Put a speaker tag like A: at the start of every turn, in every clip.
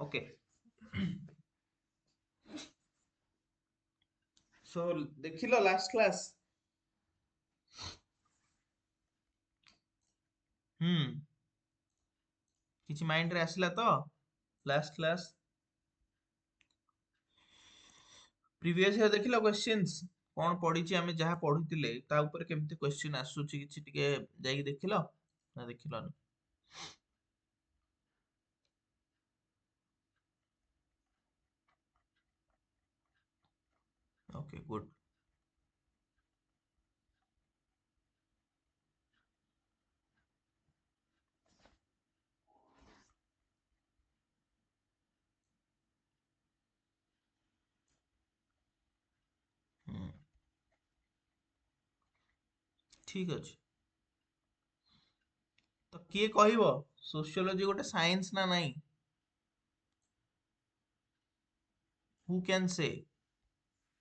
A: Okay so देखिलो last class किछि mind रे आसिला तो लास्ट क्लास प्रीवियस ईयर देखिलो क्वेश्चंस कौन पढ़ी आमे जहाँ पढ़ुतिले ता ऊपर केमती क्वेश्चन आसुची किछि टिके जाई देखिलो ना देखिलो ओके गुड ठीक अछि तो किए कहइबो सोशियोलॉजी गोटे साइंस ना नहीं who can say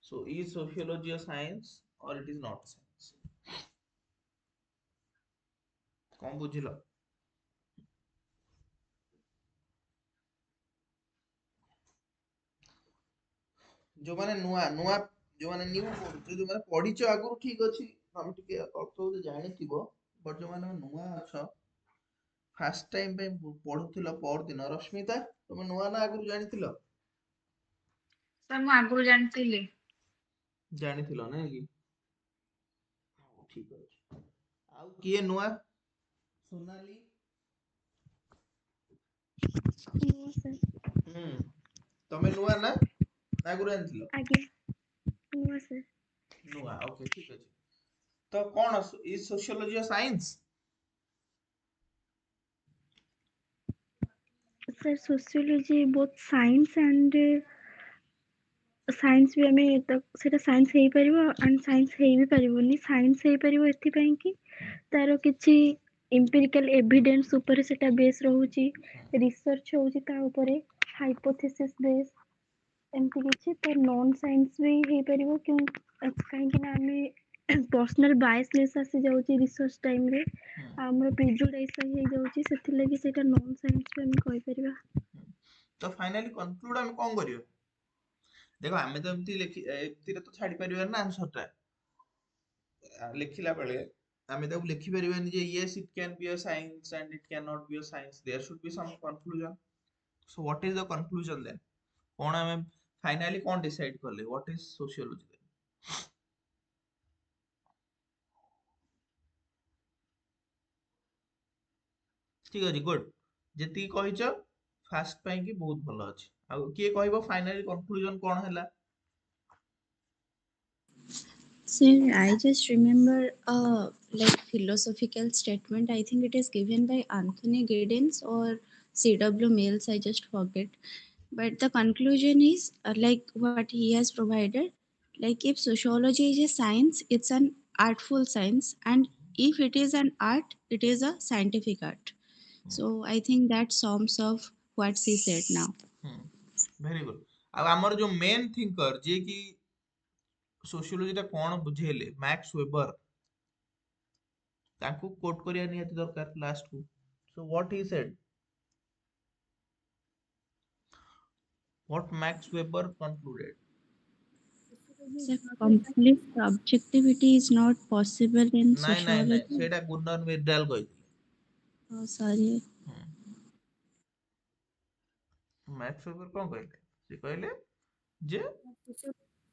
A: so is sociology a science or it is not science कौन बुझिलो जो माने नुआ नुआ जो माने न्यू जो माने पढ़िचो आगु ठीक अछि हम टिके अर्थ तो जानिथिबो बट जो माने नुआ अछ फर्स्ट टाइम पे पढुथिलो पर दिन रश्मिता तुम नुआ ना आगु जानिथिलो
B: सर मैं आगु जानथिली
A: जानिथिलो नै कि ठीक अछि आउ किए नुआ सोनाली तमे नुआ ना आगु जानिथिलो
C: आगे नुआ सर
A: नुआ ओके ठीक अछि तो कौन is sociology a science
C: sir sociology both science and science भी हमें सेटा साइंस हेई परिबो एंड साइंस हेई भी परिबोनी साइंस हेई परिबो एथि पई कि तारो किछि एम्पिरिकल एविडेंस ऊपर सेटा बेस रहउची रिसर्च होउची ता ऊपर हाइपोथेसिस बेस एमती किछि तो नॉन साइंस भी हेई परिबो क्यों काहे कि ना हमें पर्सनल बायसनेस आसी जाउची रिसर्च टाइम रे हमर प्रिजुडाइज हेई जाउची सेथि लागि सेटा नॉन साइंस भी हम कहि परिबा
A: तो फाइनली कंक्लूड हम कोन करियो देखो आमे तो एमती तो छाड़ी परिबा ना आंसर टा लिखिला बेले आमे तो लिखि परिबानी जे yes it can be a science and it cannot be a science there should be some conclusion so what is the conclusion then कोन आमे फाइनली कोन डिसाइड करले what is sociology then ठीक अछि गुड जेती कहिचो फास्ट पई कि बहुत भलो अछि आ किए कहइबो फाइनली कंक्लूजन कोन हैला
D: Sir, I just remember a like philosophical statement. I think it is given by Anthony Giddens or C.W. Mills. I just forget. But the conclusion is like what he has provided. Like if sociology is a science, it's an artful science, and if it is an art, it is a scientific art. So I think that sums up what she said now.
A: Very good अब हमर जो main thinker जे कि sociology ता कोन बुझेले max weber ताकू coat करिया नियति दरकार last को so what he said what max weber concluded
D: The complete objectivity is not possible in
A: नहीं
D: sociology.
A: सेटा गुन्नर मिर्डाल कहिथिले
D: Oh, sorry.
A: मैक्स वेबर कोन कहले से कहले जे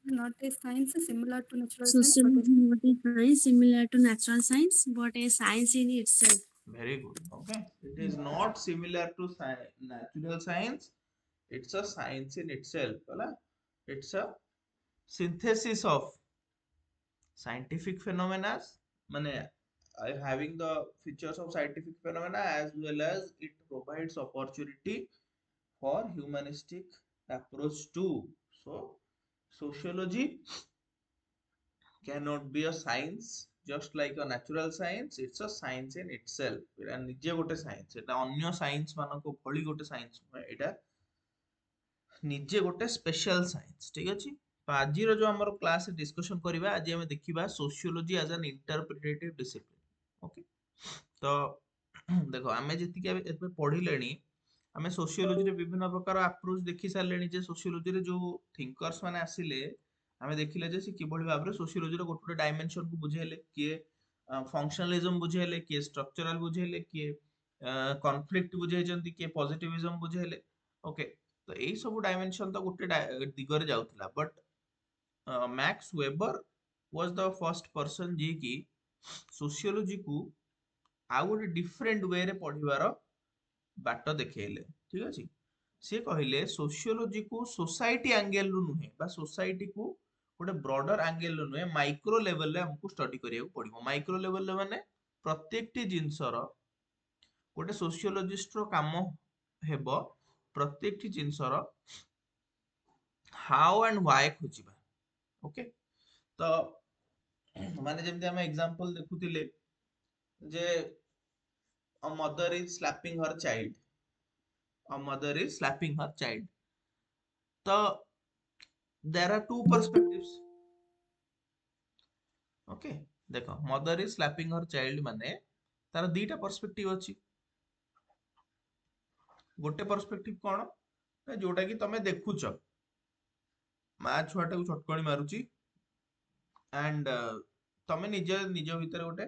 E: Not a science similar to natural science, but
D: Sociology is not a science similar to natural science, but a science in itself.
A: very good okay it is not similar to natural science it's a science in itself होला it's a synthesis of scientific phenomena mane having the features of scientific phenomena as well as it provides opportunity for humanistic approach too so sociology cannot be a science just like a natural science it's a science in itself এটা নিজে গোটে science এটা অন্য science ମାନଙ୍କ ভଳି গোটে science এটা ନିଜେ ଗୋଟେ ସ୍ପେଶାଲ ସାଇନ୍ସ ଠିକ ଅଛି ତ ଆଜିର ଯୋଉ ଆମର କ୍ଲାସ ଡିସ୍କସନ କରିବା ଆଜି ଆମେ ଦେଖିବା ସୋସିଓଲୋଜି ଆଜ ଆନ୍ ଇଣ୍ଟରପ୍ରିଟେଟିଭ ଡିସିପ୍ଲିନ ଓକେ ତ ଦେଖ ଆମେ ଯେତିକି ଏବେ ପଢିଲେଣି आमे सोशियोलॉजी रे विभिन्न प्रकार अप्रोच देखि सारलेनी जे सोशियोलॉजी रे जो थिंकर्स माने आसिले आमे देखिले जे से किबोली भाबरे सोशियोलॉजी रे गोटे डायमेंशन को बुझेले किए फंक्शनलिज्म बुझेले किए स्ट्रक्चरल बुझेले किए कॉन्फ्लिक्ट बुझेजंती किए पॉजिटिविज्म बुझेले ओके तो एई सब डायमेंशन तो गोटे दिगरे जाउथला but Max Weber was the first person जी की सोशियोलॉजी को आ गोटे डिफरेंट वे रे पढ़िबार बाट देखेले ठीक अछि से कहले सोशियोलॉजी को सोसाइटी एंगल रु नुहे बा सोसाइटी को गोटे ब्रॉडर एंगल रु नुहे माइक्रो लेवल रे हमको स्टडी करिया पड़िबो माइक्रो लेवल रे माने प्रत्येक टी जिंसर गोटे सोशियोलॉजिस्ट रो काम हेबो प्रत्येक टी जिंसर हाउ एंड व्हाई खोजिबा ओके तो माने जेमति हम एग्जांपल देखुतिले जे a mother is slapping her child a mother is slapping her child so there are two perspectives okay देखो mother is slapping her child माने तार दीटा पर्सपेक्टिव अछि गोटे पर्सपेक्टिव कोन ना जोटा कि तमे देखुछ मा छुआटा को छटकणी मारुची एंड तमे निज निज भीतर गोटे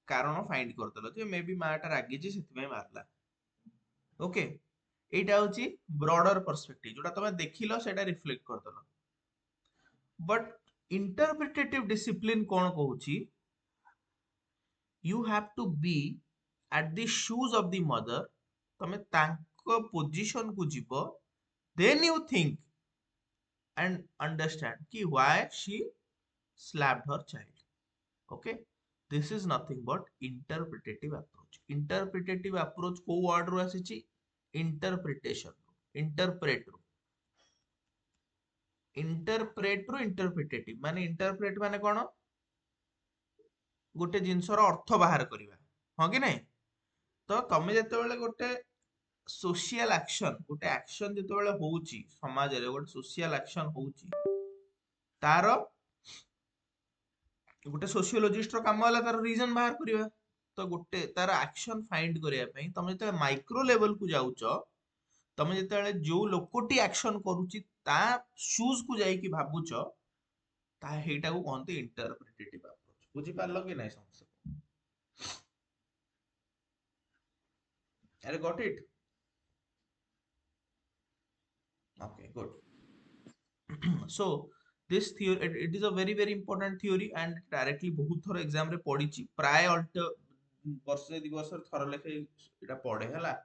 A: कारण फाइंड करदेलो जे मे बी माटा रागी छी सेति मारला ओके एटा होची ब्रॉडर पर्सपेक्टिव जोटा तमे देखिलो सेटा रिफ्लेक्ट करदेलो बट इंटरप्रिटेटिव डिसिप्लिन कौन कहूची you have to be at the shoes of the mother तमे तांको पोजीशन को जीवो then you think and understand कि why she slapped her child okay this is nothing but interpretative approach को वर्ड रो आसीची इंटरप्रिटेशन इंटरप्रेट रो इंटरप्रिटेटिव माने इंटरप्रेट माने कोन गोटे जिनसर अर्थ बाहर करिवा हां कि नहीं तो तमे जते बेले गोटे सोशल एक्शन गोटे एक्शन जते बेले होउची समाज रे गोटे सोशल एक्शन होउची तार गोटे सोशियोलॉजिस्ट रो काम होला तार रीजन बाहर करिवा तो गोटे तार एक्शन फाइंड करिया पई तमे जते माइक्रो लेवल को जाउचो तमे जते बेले जो लोकोटी एक्शन करूची ता शूज को जाई कि भाबुचो ता हेटा को कहते इंटरप्रिटेटिव अप्रोच बुझी पारलो कि नहीं समझ अरे got it okay good so this theory it is a very important theory and directly बहुत थोर एग्जाम रे पढ़ीची प्राय अल्ट वर्षे दि वर्ष थोर लेखे एटा पढ़े हला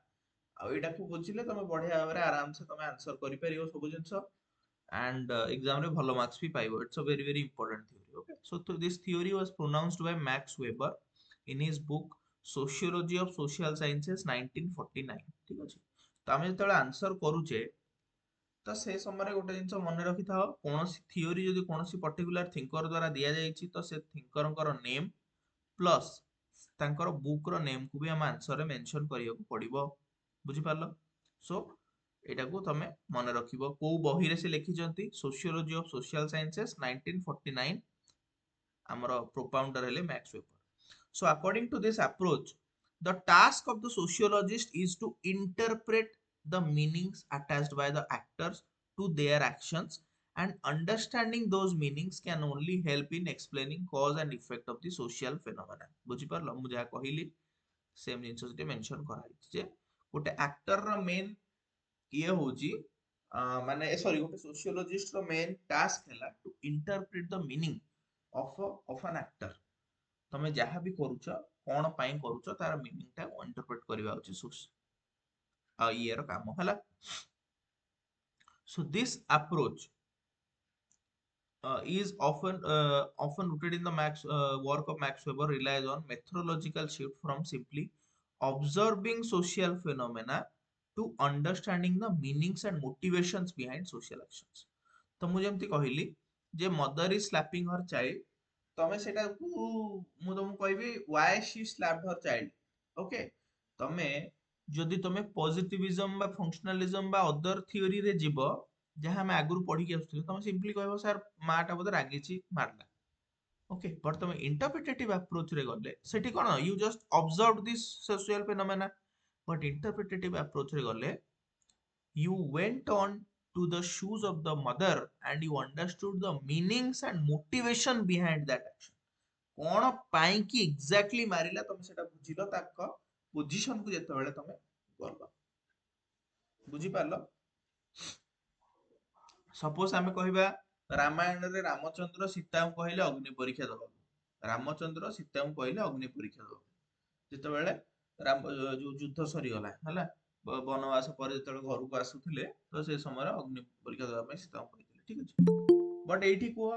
A: आ एटा को बुझिले तमे बढ़िया भाबरे आराम से तमे आंसर करि परियो सब जिंस and exam रे भलो मार्क्स भी पाइबो it's a very important theory okay so this theory was pronounced by Max Weber in his book Sociology of Social Sciences 1949 ठीक अछि तो आमे जतले आंसर करूचे तो से समय गोटे जिनस मन रखि था कौन थियोरी जदि कौन पर्टिकुलर थिंकर द्वारा दिया जाइछि तो से थिंकर नेम प्लस तांकर बुक रो नेम को भी हम आंसर रे मेंशन करिया को पड़िबो बुझि पारलो सो एटा को तमे मन रखिबो को बही रे से लिखि जंती सोशियोलॉजी ऑफ सोशल साइंसेस 1949 हमरो प्रोपाउंडर हेले Max Weber so according to this approach the task of the sociologist is to interpret the meanings attached by the actors to their actions and understanding those meanings can only help in explaining cause and effect of the social phenomena बुझी पारलो मु जा कहिली same जिंस जे mention कराई जे गोटे actor रो main ये होची माने sorry गोटे sociologist रो मेन टास्क हैला to interpret the meaning of an actor तमे जहाँ भी करूछ कौन पाई करूछ तार मीनिंग टा इंटरप्रेट करबा उचित ये रो काम हला so this approach is often rooted in the work of Max Weber relies on methodological shift from simply observing social phenomena to understanding the meanings and motivations behind social actions तो मु जेमति कहिली जे mother is slapping her child तमे सेटा को मु तुमको कहबी why she slapped her child okay तमे जदि तमे पॉजिटिविज्म बा फंक्शनलिज्म बा अदर थियोरी रे जीवो जहाँ हम आगुरु पढ़ी के आसुथिले तमे सिंपली कहबो सर माटा बोधे रागीची मारला ओके बट तमे इंटरप्रिटेटिव अप्रोच रे गले सेठी कोन you just observe this social phenomena but interpretative approach रे गले you went on to the shoes of the mother and you understood the meanings and motivation behind that action कौन पाई कि exactly मारिला तुम सेटा बुझिलो ताक पोजीशन को जेतेबेले तमे गलो बुझी पारलो सपोज आमे कहबा रामायण रे रामचंद्र सीता को कहले अग्नि परीक्षा दबा रामचंद्र सीता को कहले अग्नि परीक्षा दबा ଯେତେବେଳେ ରାମ ଯୋଉ ଯୁଦ୍ଧ ସରିଗଲା ହେଲା ବନବାସ ପରେ ଯେତେବେଳେ ଘରକୁ ଆସୁଥିଲେ ତ ସେ ସମୟରେ ଅଗ୍ନି ପରୀକ୍ଷା ଦେବା ପାଇଁ ସୀତାଙ୍କୁ କହିଥିଲେ ଠିକ ଅଛି ବଟ ଏଇଠି କୁହ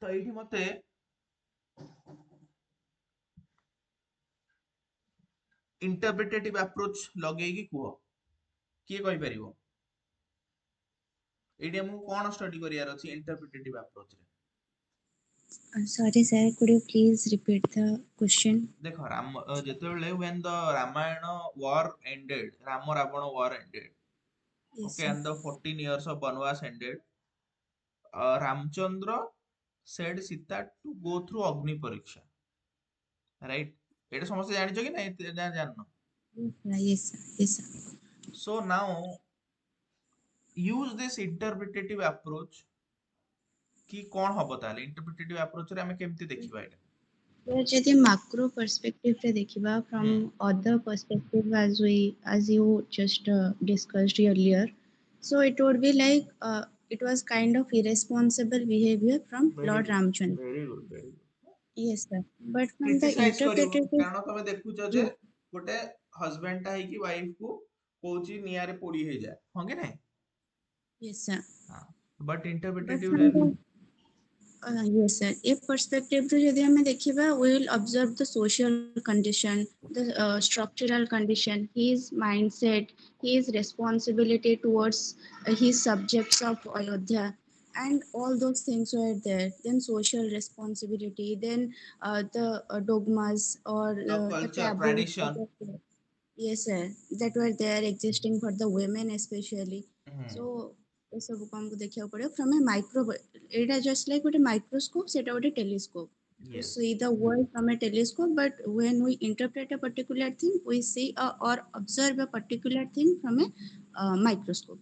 A: ତ ଏଇଠି ମତେ ଇଣ୍ଟରପ୍ରିଟେଟିଭ ଆପ୍ରୋच ଲଗେଇକି କୁହ କିଏ କହିପାରିବ ଏଇଠି ଆମକୁ କଣ ଷ୍ଟଡି କରିବାର ଅଛି ଇଣ୍ଟରପ୍ରିଟେଟିଭ ଆପ୍ରୋच ରେ
D: Sorry, sir. Could you please repeat the question?
A: ଦେଖ ରାମ ଯେତେବେଳେ when the Ramayana war ended Ram Ravana war ended
D: Yes,
A: okay
D: sir.
A: and the 14 years of banvas ended Ramchandra said Sita to go through Agni Pariksha. Right? এটা সমস্ত জানিছো কি না জানো
D: Yes, sir. Yes, sir.
A: so now use this interpretative approach କି କଣ ହବ ତାହେଲେ interpretative approach ରେ ଆମେ କେମିତି ଦେଖିବା ଏଇଟା
D: ଯଦି macro perspective ରେ ଦେଖିବା from other perspective as you just discussed earlier, so it would be like it was kind of irresponsible behavior from
A: very
D: Lord
A: good
D: Ramchandra.
A: very good very good
D: Yes, sir. But from the
A: criticize କରିବ
D: interpretative,
A: କାରଣ ତମେ ଦେଖୁଛ ଯେ ଗୋଟେ husband ଟା ହେଇକି wife କୁ କହୁଛି ନିଆଁରେ ପୋଡି ହେଇଯା ହଁ କି ନାଇଁ
D: yes, sir.
A: ବଟ୍
D: But
A: ଇଣ୍ଟରପ୍ରିଟେଟିଭ ରେ
D: from the yes, sir. A perspective to ଯଦି ଆମେ ଦେଖିବା, we will observe the social condition, the structural condition, his mindset, his responsibility towards his subjects of Ayodhya, and all those things were there. Then social responsibility, then the dogmas or
A: the
D: the
A: culture
D: taboos
A: tradition
D: that were there. Yes, sir. That were there existing for the women especially. So ଏସବୁକୁ ଆମକୁ ଦେଖିବାକୁ ପଡିବ from a micro ଏଇଟା just like ଗୋଟେ microscope ସେଟା ଗୋଟେ telescope to
A: yes
D: see the world from a telescope, but when we interpret a particular thing we see or observe a particular thing from a microscope.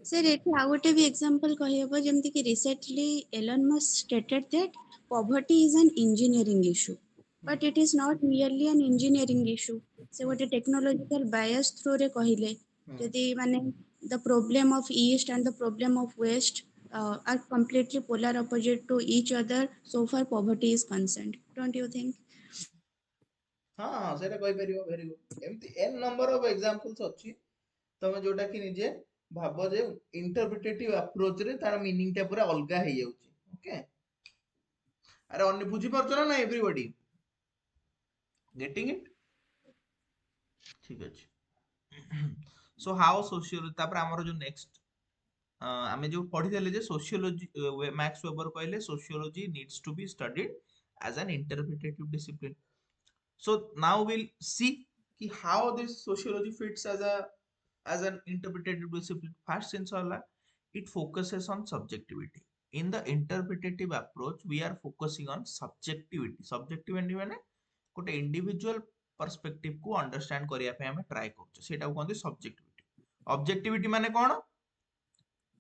D: Sir, ଏଠି ଆଉ ଗୋଟେ ବି example କହିହେବ ଯେମିତି କି recently Elon Musk stated that poverty is an engineering issue, but it is not merely an engineering issue. ସେ ଗୋଟେ technological bias through ରେ କହିଲେ ଯଦି ମାନେ the problem of east and the problem of west are completely polar opposite to each other so far poverty is concerned, don't you think?
A: ହଁ ସେଇଟା କହିପାରିବ very good ଏମିତି n ନମ୍ବର ଅଫ ଏକ୍ସାମ୍ପଲ୍ସ ଅଛି ତମେ ଯୋଉଟା କି ନିଜେ ଭାବ ଯେ ଇଣ୍ଟରପ୍ରିଟେଟିଭ ଆପ୍ରୋଚ ରେ ତାର ମିନିଂ ଟା ପୁରା ଅଲଗା ହେଇଯାଉଛି ଓକେ ଆରେ ଅନ୍ୟ ବୁଝିପାରୁଛ ନା ଏଭରିବଡି ଗେଟିଂ ଇଟ୍ ଠିକ ଅଛି ସୋ ହାଉ ସୋସିଓଲୋଜି ତାପରେ ଆମର ଯୋଉ ନେକ୍ସଟ ଆମେ ଯୋଉ ପଢିଥିଲେ ଯେ ସୋସିଓଲୋଜି ମ୍ୟାକ୍ସ ୱେबर କହିଲେ sociology needs to be studied as an interpretative discipline. So now we'll see ki how this sociology fits as an interpretative discipline. First sense wala, it focuses on subjectivity. In the interpretative approach, we are focusing on subjectivity. Subjectivity ମାନେ ଗୋଟେ individual perspective କୁ understand କରିବା ପାଇଁ ଆମେ try କରୁଛେ ସେଇଟାକୁ କହନ୍ତି subjectivity. Objectivity ମାନେ କଣ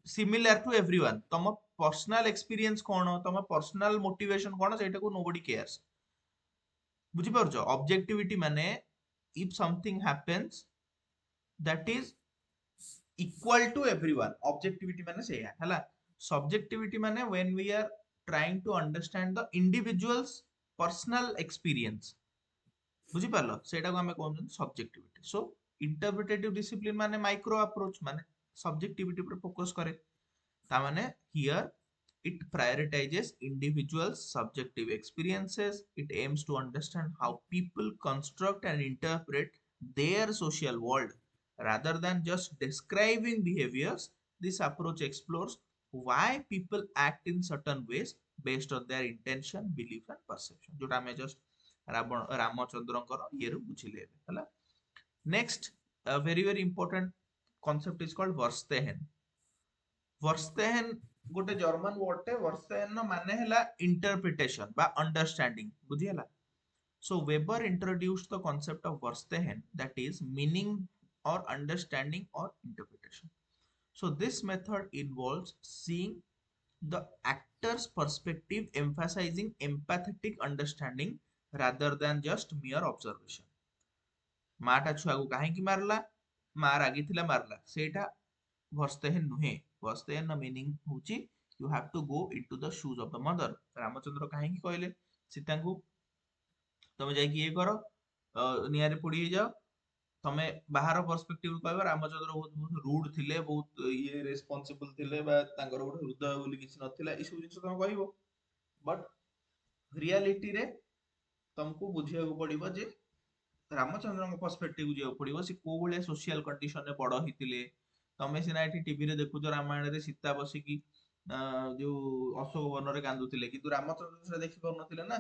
A: similar to everyone. ତମ personal experience କଣ ତମ personal motivation କଣ ସେଇଟାକୁ nobody cares. ବୁଝିପାରୁଛ objectivity ମାନେ if something happens that is equal to everyone objectivity ମାନେ ସେଇଆ ହେଲା subjectivity ମାନେ when we are trying to understand the individual's personal experience ବୁଝିପାରିଲ ସେଇଟାକୁ ଆମେ କହୁଛନ୍ତି subjectivity. So interpretative discipline ମାନେ micro approach ମାନେ subjectivity ଉପରେ focus କରେ ତା ମାନେ here it prioritizes individuals subjective experiences. It aims to understand how people construct and interpret their social world rather than just describing behaviors. This approach explores why people act in certain ways based on their intention belief and perception जोटा हमें just रामचंद्रଙ୍କର ଇଏରୁ ବୁଝିଲେ ହେଲା next a very important concept is called Verstehen. Verstehen ଗୋଟେ German ward ଟେ Verstehen ର ମାନେ ହେଲା ଇଣ୍ଟରପ୍ରିଟେସନ ବା ଅଣ୍ଡରଷ୍ଟାଣ୍ଡିଂ ବୁଝି ହେଲା So Weber introduced the concept of Verstehen, that is meaning or understanding or interpretation. So this method involves seeing the actor's perspective, emphasizing empathetic understanding rather than just mere observation. ମାଟା ଛୁଆକୁ କାହିଁକି ମାରିଲା, ମା ରାଗିଥିଲା ମାରିଲା, ସେଇଟା ଭର୍ସ୍ତେହେନ୍ ନୁହେଁ. ଭର୍ସ୍ତେହେନ୍ meaning ହଉଛି you have to go into the shoes of the mother. Ramachandra କାହିଁକି କହିଲେ ସୀତାଙ୍କୁ ତମେ ଯାଇକି ଇଏ କର, ନିଆଁରେ ପୋଡି ହେଇଯାଅ, ତମେ ବାହାର ପର୍ସପେକ୍ଟିଭ କହିବ ରାମଚନ୍ଦ୍ର ବହୁତ ରୁଡ୍ ଥିଲେ, ବହୁତ ଇଏ ରେସ୍ପନ୍ସିବଲ ଥିଲେ, ବା ତାଙ୍କର ଗୋଟେ ହୃଦୟ ବୋଲି କିଛି ନଥିଲା, ଏସବୁ ଜିନିଷ ତମେ କହିବ. ବଟ୍ ରିଆଲିଟିରେ ତମକୁ ବୁଝିବାକୁ ପଡିବ ଯେ ରାମଚନ୍ଦ୍ରଙ୍କ ପର୍ସପେକ୍ଟିଭ ଯିବାକୁ ପଡିବ, ସେ କୋଉ ଭଳିଆ ସୋସିଆଲ କଣ୍ଡିସନରେ ବଡ ହେଇଥିଲେ. ତମେ ସିନା ଏଠି ଟିଭିରେ ଦେଖୁଛ ରାମାୟଣରେ ସୀତା ବସିକି ଯୋଉ ଅଶୋକ ବନରେ କାନ୍ଦୁଥିଲେ, କିନ୍ତୁ ରାମଚନ୍ଦ୍ର ସେଟା ଦେଖି ପାରୁନଥିଲେ ନା.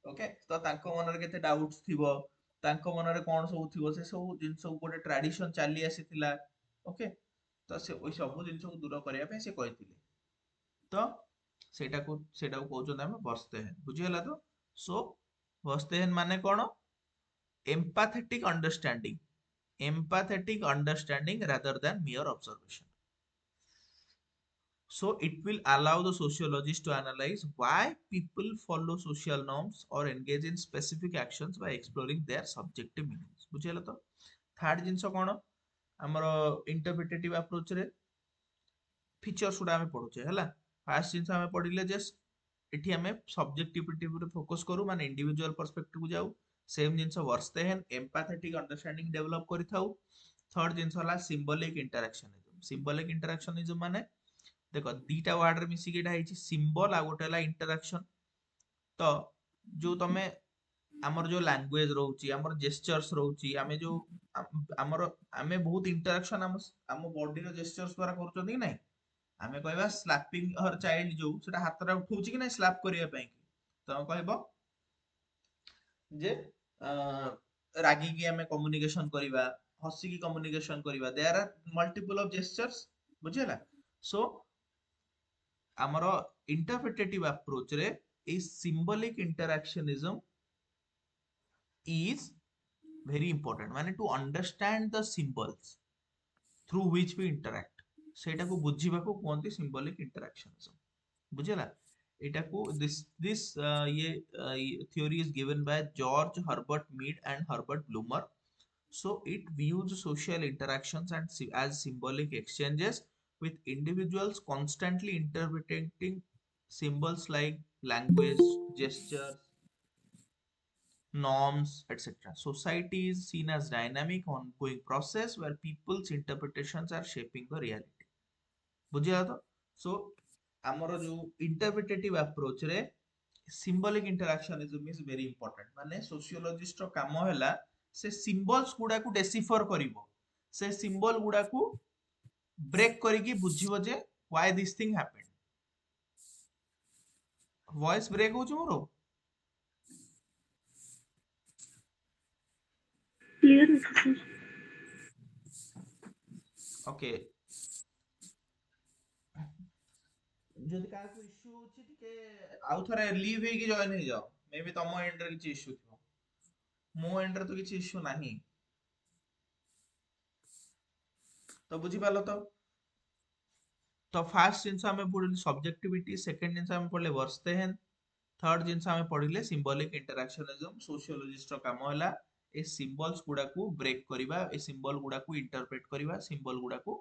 A: ଓକେ, ତ ତାଙ୍କ ମନରେ କେତେ ଡାଉଟ୍ସ ଥିବ, ତାଙ୍କ ମନରେ କଣ ସବୁ ଥିବ, ସେ ସବୁ ଜିନିଷକୁ ଗୋଟେ ଟ୍ରାଡିସନ ଚାଲି ଆସିଥିଲା. ଓକେ, ତ ସେ ওই ସବୁ ଜିନିଷକୁ ଦୂର କରିବା ପାଇଁ ସେ କହିଥିଲେ. ତ ସେଇଟାକୁ କହୁଛନ୍ତି ଆମେ ଭର୍ସ୍ତେହେନ୍. ବୁଝିଗଲା ତ? ସୋ ଭର୍ସ୍ତେହେନ୍ ମାନେ କଣ? Empathetic understanding rather than mere observation. So it will allow the sociologist to analyze why people follow social norms or engage in specific actions by exploring their subjective meanings. ବୁଝିଗଲା ତ? ଥାର୍ଡ ଜିନିଷ କଣ? ଆମର ଇଣ୍ଟରପ୍ରିଟେଟିଭ approach ରେ features ଗୁଡା ଆମେ ପଢୁଛେ ହେଲା. First ଜିନିଷ ଆମେ ପଢିଲେ ଯେ ଏଠି ଆମେ ସବଜେକ୍ଟିଭିଟି ଉପରେ ଫୋକସ କରୁ, ମାନେ ଇଣ୍ଡିଭିଜୁଆଲ ପର୍ସପେକ୍ଟିଭ କୁ ଯାଉ. ସେମ୍ ଜିନିଷ ଭର୍ସ୍ତେହେନ୍ ଏମ୍ପାଥେଟିକ୍ ଅଣ୍ଡରଷ୍ଟାଣ୍ଡିଂ ଡେଭଲପ କରିଥାଉ. ଥର୍ଡ ଜିନିଷ ହେଲା ସିମ୍ବଲିକ ଇଣ୍ଟରାକ୍ସନିଜମ. ସିମ୍ବଲିକ ଇଣ୍ଟରାକ୍ସନିଜମ ମାନେ ଦେଖ ଦିଟା ୱାର୍ଡରେ ମିଶିକି ଏଇଟା ହେଇଛି, ସିମ୍ବଲ ଆଉ ଗୋଟେ ହେଲା ଇଣ୍ଟରାକ୍ସନ. ତ ଯୋଉ ତମେ ଆମର ଯୋଉ ଲାଙ୍ଗୁଏଜ ରହୁଛି, ଆମର ଜେସ୍ଚର୍ସ ରହୁଛି, ଆମେ ବହୁତ ଇଣ୍ଟରାକ୍ସନ ଆମ ବଡିର ଜେସ୍ଚର୍ସ ଦ୍ୱାରା କରୁଛନ୍ତି କି ନାଇଁ. ଆମେ କହିବା ସ୍ଲାପିଂ ହର ଚାଇଲ୍ଡ, ଯୋଉ ସେଟା ହାତଟା ଉଠଉଛି କି ନାଇଁ ସ୍ଲାପ କରିବା ପାଇଁ, ତମେ କହିବ ଯେ ରାଗିକି ଆମେ କମ୍ୟୁନିକେସନ କରିବା, ହସିକି କମ୍ୟୁନିକେସନ କରିବା. There are multiple of gestures. ବୁଝିହେଲା? ସୋ ଆମର ଇଣ୍ଟରପ୍ରିଟେଟିଭ ଆପ୍ରୋଚ ରେ ଏଇ ସିମ୍ବଲିକ ଇଣ୍ଟରାକ୍ସନିଜମ is very important, ମାନେ to understand the symbols through which we interact, ସେଇଟାକୁ ବୁଝିବାକୁ କୁହନ୍ତି symbolic interactionism. ବୁଝିଲା? ଏଟାକୁ this theory is given by George Herbert Mead and Herbert Blumer. So it views social interactions as symbolic exchanges with individuals constantly interpreting symbols like language, gestures, norms, etc. Society is seen as dynamic, ongoing process where people's interpretations are shaping the reality. ବୁଝିଲା ତ? So ଆମର ଯୋଉ ଇଣ୍ଟରପ୍ରିଟେଟିଭ approach ରେ ସିମ୍ବଲିକ ଇଣ୍ଟରାକ୍ସନିଜମ is very important. ମାନେ sociologist ର କାମ ହେଲା ସେ ସିମ୍ବଲସ ଗୁଡାକୁ ଡେସିଫର କରିବ, ସେ ସିମ୍ବଲ ଗୁଡାକୁ ବ୍ରେକ୍ କରିକି ବୁଝିବ ଯେ why this thing happened. Voice break ହଉଛି ମୋର?
C: କ୍ଲିୟର ଅଛି ସାର୍.
A: ଓକେ, ଯଦି କାହାକୁ ଇଶ୍ୟୁ ହଉଛି ଟିକେ ଆଉ ଥରେ ଲିଭ୍ ହେଇକି ଜଏନ୍ ହେଇଯାଅ. ମେ ବି ତମ ଏଣ୍ଡରେ କିଛି ଇଶ୍ୟୁ ଥିବ, ମୋ ଏଣ୍ଡରେ ତ କିଛି ଇଶ୍ୟୁ ନାହିଁ. ତ ବୁଝିପାରିଲ ତ? ତ ଫାର୍ଷ୍ଟ ଜିନିଷ ଆମେ ପଢିଲେ ସବଜେକ୍ଟିଭିଟି, ସେକେଣ୍ଡ ଜିନିଷ ଆମେ ପଢିଲେ ଭର୍ସ୍ତେହେନ୍, ଥର୍ଡ ଜିନିଷ ଆମେ ପଢିଲେ ସିମ୍ବଲିକ ଇଣ୍ଟରାକ୍ସନିଜମ. ସୋସିଓଲୋଜିଷ୍ଟ ର କାମ ହେଲା ଏ ସିମ୍ବଲସ ଗୁଡାକୁ ବ୍ରେକ୍ କରିବା, ଏ ସିମ୍ବଲ ଗୁଡାକୁ ଇଣ୍ଟରପ୍ରେଟ କରିବା, ସିମ୍ବଲ ଗୁଡାକୁ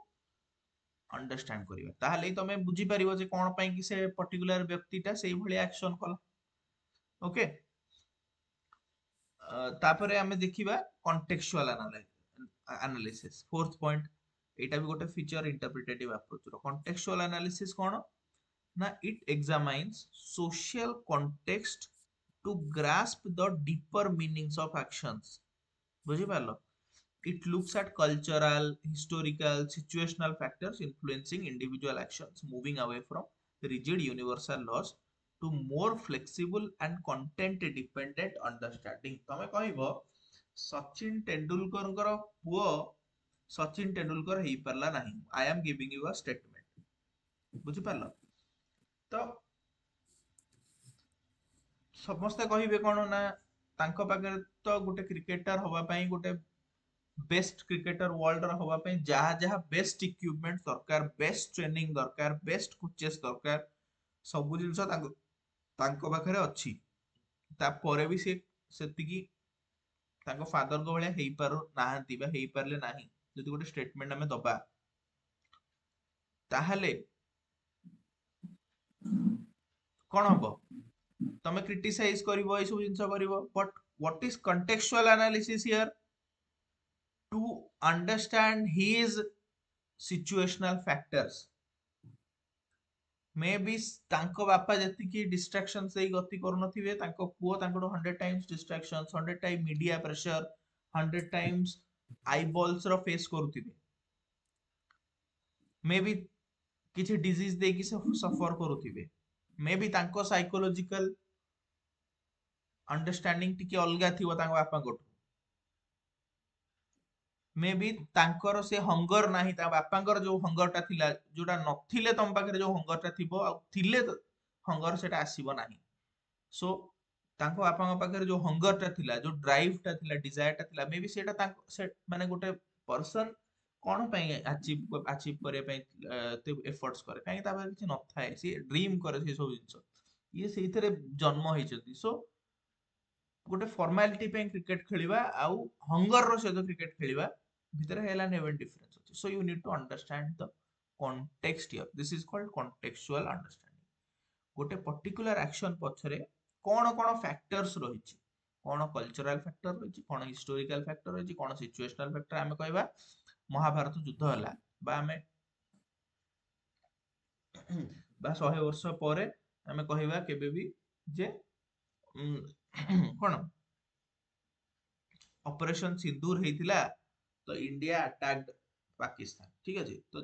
A: ଅଣ୍ଡରଷ୍ଟାଣ୍ଡ କରିବା. ତାହେଲେ ତମେ ବୁଝିପାରିବ ଯେ କଣ ପାଇଁ କି ସେ ପର୍ଟିକୁଲାର ବ୍ୟକ୍ତିଟା ସେଇଭଳି ଆକ୍ସନ କଲା. ଓକେ, ତାପରେ ଆମେ ଦେଖିବା କଣ୍ଟେକ୍ଚୁଆଲ ଆନାଲିସିସ୍. ଫୋର୍ଥ ପଏଣ୍ଟ, ଏଇଟା ବି ଗୋଟେ ଫିଚର ଇଣ୍ଟରପ୍ରିଟେଟିଭ ଆପ୍ରୋଚ ର. କଣ୍ଟେକ୍ଚୁଆଲ ଆନାଲିସିସ୍ କଣ ନା, it examines social context to grasp the deeper meanings of actions. ବୁଝିପାରିଲ? It looks at cultural, historical, situational factors influencing individual actions, moving away from rigid universal laws to more flexible and content dependent understanding. ତମେ କହିବ ସଚିନ ତେନ୍ଦୁଲକରଙ୍କର ପୁଅ ସଚିନ ତେନ୍ଦୁଲକର ହେଇପାରିଲା ନାହିଁ. I am giving you a statement. ବୁଝିପାରିଲ? ତ ସମସ୍ତେ କହିବେ କଣ ନା तांको पाखरे तो गोटे क्रिकेटर हवा पई गोटे बेस्ट क्रिकेटर वर्ल्ड र हवा पई जहा जहा बेस्ट इक्विपमेंट दरकार, बेस्ट ट्रेनिंग दरकार, बेस्ट कोचेस दरकार, सब जिंस तांको पाखरे अछि। तापर भी से सेतिकी तांको फादर को भलिया हेई पारु नाहंती बा हेई पारले नाही जदि गोटे स्टेटमेंट हमें दबा ताहले कौन हबो तमे क्रिटिसाइज करिवो ए सब जिंस करिवो but what is contextual analysis here to understand his situational factors may be तांको बापा जति डिस्ट्रैक्शन से गति करनथिबे तांको पुओ तांको 100 times distractions 100 time media pressure 100 times eyeballs रो फेस करूथिबे मे बी किछि डिजीज देकी सफर करूथिबे मे बी तांको साइकोलॉजिकल अंडरस्टैंडिंग टिके अलगा थिबो तांको बापा कोठु मे बी तांकर से हंगर नाही ता बापांकर जो हंगरटा थिला जोटा नथिले तम पाखरे जो हंगरटा थिबो आ थिले हंगर सेटा आसीबो नाही सो तांको बापांक पाखरे जो हंगरटा थिला जो ड्राइवटा थिला डिजायरटा थिला मे बी सेटा तांको से माने गोटे पर्सन कोन पई अचीव करे पई ते एफर्ट्स करे काहे ता किछि नथाय सी ड्रीम करे से सब जिंस ये सेइथरे जन्म होइछथि सो गोटे फॉर्मालिटी पे क्रिकेट खेलिबा आउ हंगर रो सहित क्रिकेट खेलिबा भितर हेला नेवन डिफरेंस अछि so you need to understand the context here this is called contextual understanding गोटे पर्टिकुलर एक्शन पछरे कोन कोन फैक्टर्स रहिछि कोन कल्चरल फैक्टर रहिछि कोन हिस्टोरिकल फैक्टर रहिछि कोन सिचुएशनल फैक्टर हमें कहबा महाभारत युद्ध होला बा हमें बा 100 वर्ष परे हमें कहबा केबे भी जे कोन ऑपरेशन सिंदूर हेतिला तो इंडिया अटैक्ड पाकिस्तान ठीक अछि तो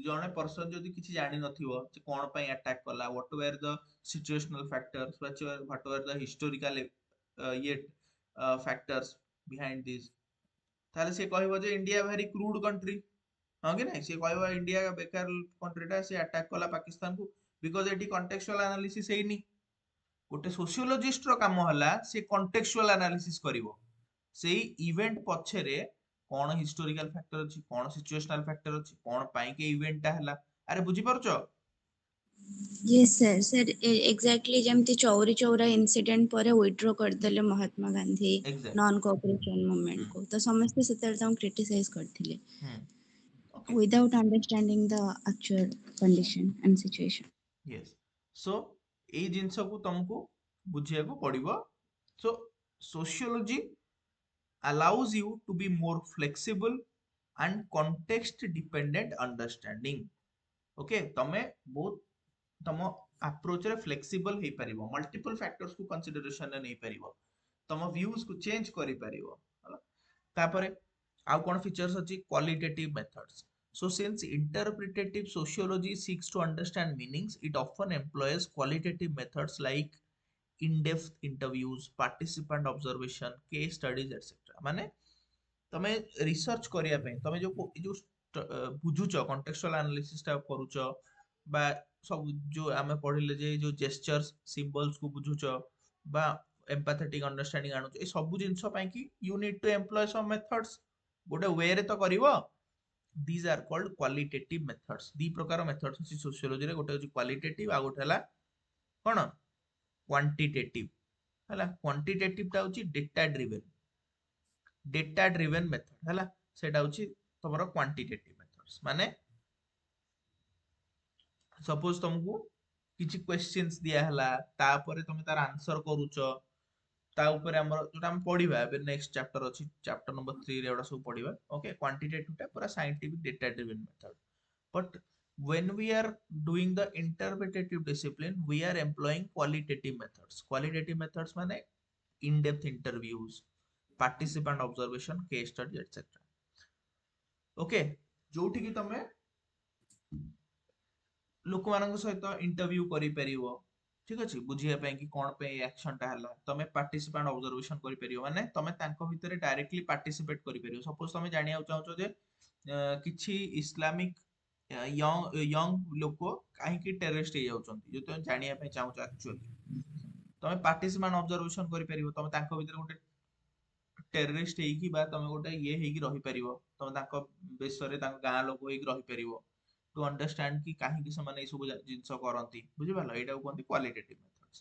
A: जने पर्सन जदि किछि जानि नथिबो जे कोन पई अटैक कला what were the situational factors what were the historical ये फैक्टर्स बिहाइंड दिस ताले से कहबो जे इंडिया वेरी क्रूड कंट्री हां कि नहीं से कहबो इंडिया बेकार कंट्रीटा से अटैक कला पाकिस्तान को बिकॉज़ एटी कॉन्टेक्चुअल एनालिसिस हेइनी गोटे सोशियोलॉजिस्ट रो काम होला से कॉन्टेक्चुअल एनालिसिस करिवो सेई इवेंट पछरे कोन हिस्टोरिकल फैक्टर अछि कोन सिचुएशनल फैक्टर अछि कोन पाई के इवेंटटा हला अरे बुझी परछो
D: Yes, sir. Sir, exactly ଯେମିତି ଚୌରୀ ଚୌରା incident ପରେ withdraw କରିଦେଲେ Mahatma Gandhi
A: exactly
D: non cooperation movement को ତ ସମସ୍ତେ ସେତେବେଳେ ତାଙ୍କୁ criticize କରିଥିଲେ
A: okay
D: without understanding the actual condition and situation.
A: Yes so एई जिंस को तुमको बुझिया को पड़िबो सो sociology allows you to be more flexible and context dependent understanding okay तमे बहुत तम अप्रोच रे फ्लेक्सिबल हे परिबो मल्टीपल फैक्टर्स को कंसीडरेशन रे नै परिबो तम व्यूज को चेंज करि परिबो हला तापरे आउ कोन फीचर्स अछि qualitative methods so since interpretative sociology seeks to understand meanings it often employs qualitative methods like in-depth interviews participant observation case studies etc माने तमे रिसर्च करिया पे तमे जो बुझुच कॉन्टेक्चुअल एनालिसिस टा करूच बा सब जो आमे पढिले जे जो जेस्चर्स सिंबल्स को बुझुच बा एम्पैथेटिक अंडरस्टैंडिंग आनुच ए सब जिंस पई कि you need to employ some methods गोटे वे रे तो करिवो these are called qualitative methods दी प्रकार मेथड्स अछि सोशियोलॉजी रे गोटे अछि क्वालिटेटिव आ गोटे हला कोन क्वांटिटेटिव हला क्वांटिटेटिव टा होची डेटा ड्रिवन मेथड हला सेटा होची तमरो क्वांटिटेटिव मेथड्स माने सपोज तुमको किछि क्वेश्चंस दिया हला तापर तुम तार आंसर करूच ता ऊपर हमर जोटा हम पढिबा एबे नेक्स्ट चैप्टर अछि चैप्टर नंबर 3 रे एडा सब पढिबा ओके क्वांटिटेटिव टा पूरा scientific data driven method but when we are doing the interpretative discipline we are employing qualitative methods माने in depth interviews participant observation case study etc okay जोठी की तमे लोक मानक सहित इंटरव्यू करि परिबो ठीक अछि बुझिया पे कि कोन पे एक्शन टा हला तमे पार्टिसिपेंट ऑब्जर्वेशन करि परिबो माने तमे तांको भितरे डायरेक्टली पार्टिसिपेट करि परिबो सपोज तमे जानिया चाहछो जे किछि इस्लामिक यंग लोक काहे कि टेररिस्ट हे जाउछन्ती जो तमे जानिया पे चाहछो एक्चुअली ତମେ ପାର୍ଟିସିପାଣ୍ଟ ଅବଜର୍ଭେସନ କରିପାରିବ, ତମେ ତାଙ୍କ ଭିତରେ ଗୋଟେ ଟେରରିଷ୍ଟ ହେଇକି ବା ତମେ ଗୋଟେ ଇଏ ହେଇକି ରହିପାରିବ, ତମେ ତାଙ୍କ ବେଶରେ ତାଙ୍କ ଗାଁ ଲୋକ ହେଇକି ରହିପାରିବ, ଟୁ ଅଣ୍ଡରଷ୍ଟାଣ୍ଡ କି କାହିଁକି ସେମାନେ ଏଇ ସବୁ ଜିନିଷ କରନ୍ତି, ବୁଝିପାରିଲ, ଏଇଟାକୁ କୁହନ୍ତି କ୍ୱାଲିଟେଟିଭ ମେଥଡ୍ସ।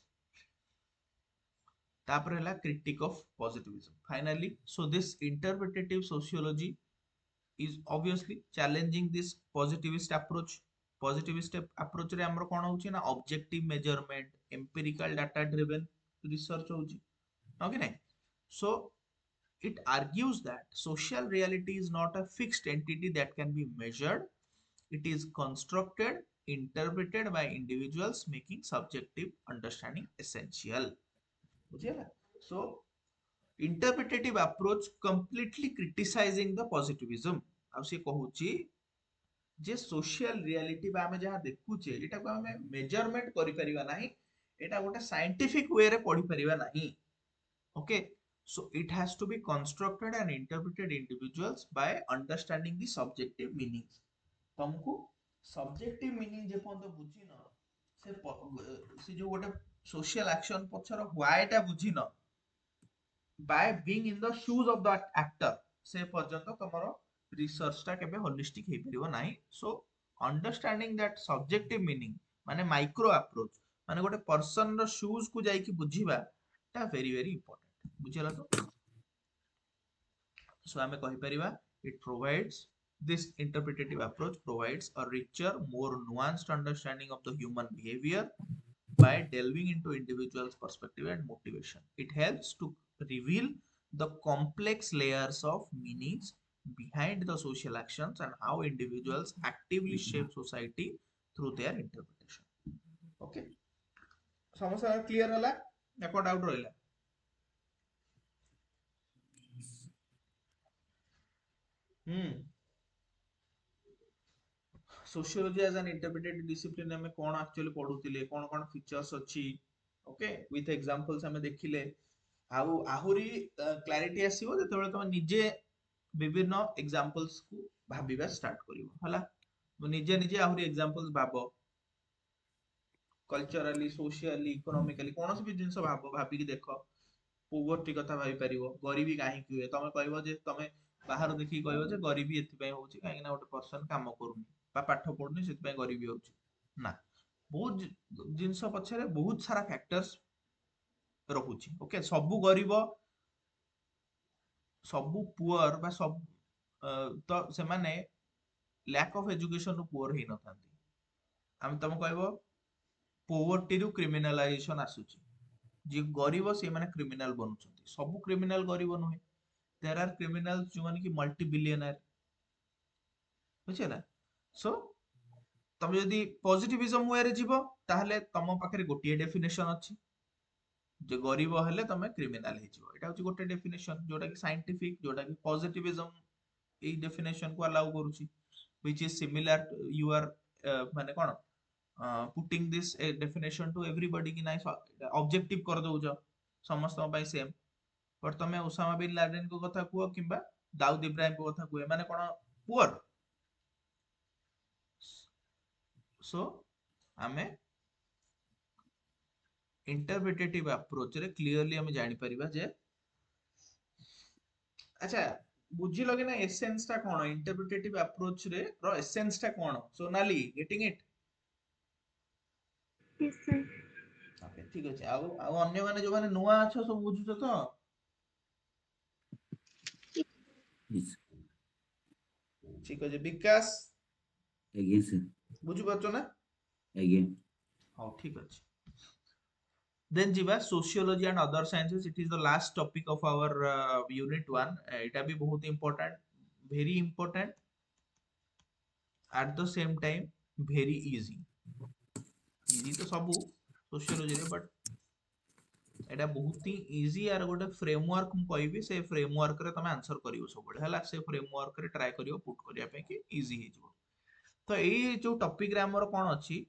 A: ତାପରେ ହେଲା critique of positivism finally. So this interpretative sociology is obviously challenging this positivist approach. Positivist approach रे हमरो कोन होची ना objective measurement, empirical data driven research होची, हो कि नहीं? So it argues that social reality is not a fixed entity that can be measured. It is constructed, interpreted by individuals, making subjective understanding essential. बुझिएला? So interpretative approach completely criticizing the positivism. ଆଉ ସେ କହୁଛି ଯେ social reality ବା ଆମେ ଯାହା ଦେଖୁଛେ ଏଟାକୁ ଆମେ measurement କରିପାରିବା ନାହିଁ, ଏଟା ଗୋଟେ scientific way ରେ ପଢିପାରିବା ନାହିଁ। Okay, so it has to be constructed and interpreted individuals by understanding the subjective meanings. तुमको subjective meaning जे पର୍ଯ୍ୟନ୍ତ ବୁଝିନ ସେ ଯୋଉ ଗୋଟେ social action ପଛର why ଟା ବୁଝିନ by being in the shoes of that actor ସେ ପର୍ଯ୍ୟନ୍ତ ତମର research ଟା କେବେ holistic ହେଇପାରିବ ନାହିଁ। So understanding that subjective meaning ମାନେ micro approach ମାନେ ଗୋଟେ person ର shoes କୁ ଯାଇକି ବୁଝିବା ଟା very very important, ବୁଝିଲା ତ? So ଆମେ କହିପାରିବା it provides this interpretative approach provides a richer, more nuanced understanding of the human behavior by delving into individuals' perspective and motivation. It helps to reveal the complex layers of meanings behind the social actions and how individuals actively shape society through their interpretation. Okay, समस्या clear होला या को doubt रहिला? Sociology as an इंटरप्रेटेटिव discipline में कौन actually पढुतिले, कौन features अछि, okay with examples हमें देखिले। आउ आहुरी क्लैरिटी आसीबो जेतेबेले तुम निजे विभिन्न एग्जांपल्स को भाबिबा स्टार्ट करिवो हला। निजे निजे आहुरी एग्जांपल्स भाबो, कल्चरली, सोशियली, इकोनॉमिकली कौन भी जिंस भाबो, भाबिकी देखो पोवर्टी कथा भाई पारिबो, गरीबी काहे कि हुए, तमे कहबो जे तमे बाहर देखि कहबो जे गरीबी एथि पय होउची काहे ना ଗୋଟେ पर्सन काम करूनी बा पाठ पढुनी सेति पय गरीबी होउची ना। बहुत जिंस पछरे बहुत सारा फैक्टर्स रहुची। ओके, सबु गरीब सबु पुअर बा सब तो से माने लैक ऑफ एजुकेशन रो पुअर ही न थांती। हम तमे कहबो पोवर्टी रु क्रिमिनलाइजेशन आसुची, जे गरीब से माने क्रिमिनल बनुचंती, सब क्रिमिनल गरीब नुहे। देयर आर क्रिमिनल्स जो माने कि मल्टी बिलियनर, बुझिला? सो तमे यदि पॉजिटिविज्म वे रे जीवो ताहले तम पाखरे गोटिए डेफिनेशन अछि जे गरीब हेले तमे क्रिमिनल हे जीवो। एटा होची गोटे डेफिनेशन जोटा कि साइंटिफिक, जोटा कि पॉजिटिविज्म ए डेफिनेशन को अलाउ करूची, which is similar you are माने कोन putting this definition to everybody कि नाइ ऑब्जेक्टिव कर दउछ समस्त पय सेम। पर तमे ओसामा बिन लादेन को कथा कुओ किंबा दाऊद इब्राहिम को कथा कुए माने कोन पुअर। सो आमे इंटरप्रिटेटिव अप्रोच रे क्लियरली हम जानि परिबा जे अच्छा बुझी लगे ना एसेंस टा कोन, इंटरप्रिटेटिव अप्रोच रे रो एसेंस टा कोन? Sonali getting it?
C: Yes, sir.
A: Okay ठीक अछि। आउ अन्य माने जो माने नुवा अछ सब बुझुछ तो?
F: Yes.
A: ठीक अछि विकास
F: Again, sir.
A: बुझु पाछो ना?
F: Again.
A: हां ठीक अछि। Then jiba sociology and other sciences, it is the last topic of our unit 1. Eta भी बहुत important, very important, at the same time very easy तो सबू सोशियोलॉजी रे, बट एटा बहुत ही इजी आर गोटे फ्रेमवर्क मु कहबी, से फ्रेमवर्क रे तमे आंसर करिवो सब बडे हला, से फ्रेमवर्क रे ट्राई करिवो पुट करिया पे कि इजी हे जिवो। तो एई जो टॉपिक रे हमर कोन अछि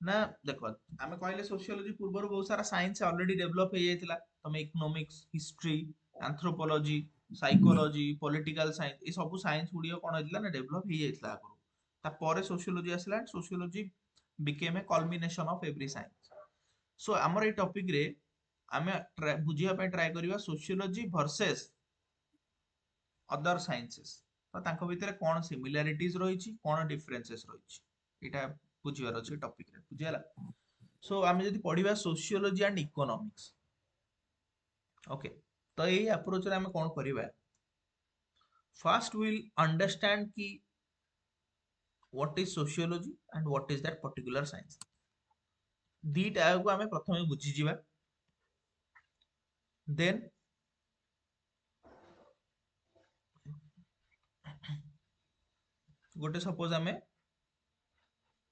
A: ना देखो आमे कहले सोशियोलॉजी पूर्व बहुत सारा साइंस ऑलरेडी डेवलप हो जाइतिला। तमे economics, history, anthropology, psychology, political science ए सब साइंस गुडियो कोन होइतिला ना डेवलप हो जाइतिला आगु। ता परे सोशियोलॉजी आसला and sociology became a culmination of every science. So amar ei topic re आमे बुझिया पे ट्राई करिवा सोशियोलॉजी वर्सेस अदर साइंसेस तो तांको भितर कोन सिमिलरिटीज रहिछि कोन डिफरेंसेस रहिछि एटा बुझिबार अछि टॉपिक रे बुझियाला सो आमे जदि पढिबा सोशियोलॉजी एंड इकोनॉमिक्स ओके तो एई अप्रोच रे आमे कोन करिवा फर्स्ट विल अंडरस्टैंड कि what is sociology and what is that particular science दीटा को आमे प्रथमे बुझी जिबा देन गोटे सपोज आमे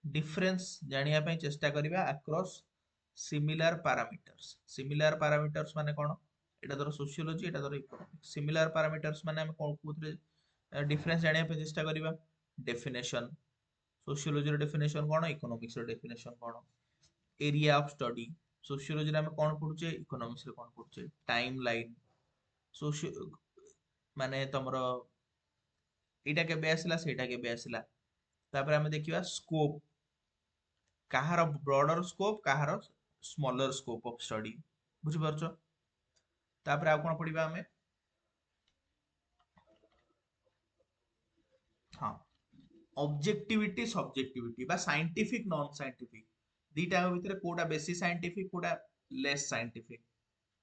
A: डिफरेंस जानिया पई चेष्टा करिबा अक्रॉस सिमिलर पैरामीटर्स माने कोन एटा धर सोशियोलॉजी एटा धर इकोनॉमिक्स सिमिलर पैरामीटर्स माने आमे कोन कोथरे डिफरेंस जानिया पई चेष्टा करिबा डेफिनेशन सोशियोलॉजी रो डेफिनेशन कोन इकोनॉमिक्स रो डेफिनेशन कोन एरिया ऑफ स्टडी सोशियोलॉजी रे आमे कोन पढुचे इकोनॉमिक्स रे कोन पढुचे टाइम लाइन सोशियो माने तमरो एटा केबे आसिला सेटा केबे आसिला तापर आमे देखिबा स्कोप काହାର ब्रॉडर स्कोप काହାର स्मॉलर स्कोप ऑफ स्टडी बुझि परछो तापर आ कोन पढिबा आमे हां ऑब्जेक्टिविटी सब्जेक्टिविटी बा साइंटिफिक नॉन साइंटिफिक दीटा भितर कोडा बेसी साइंटिफिक कोडा लेस साइंटिफिक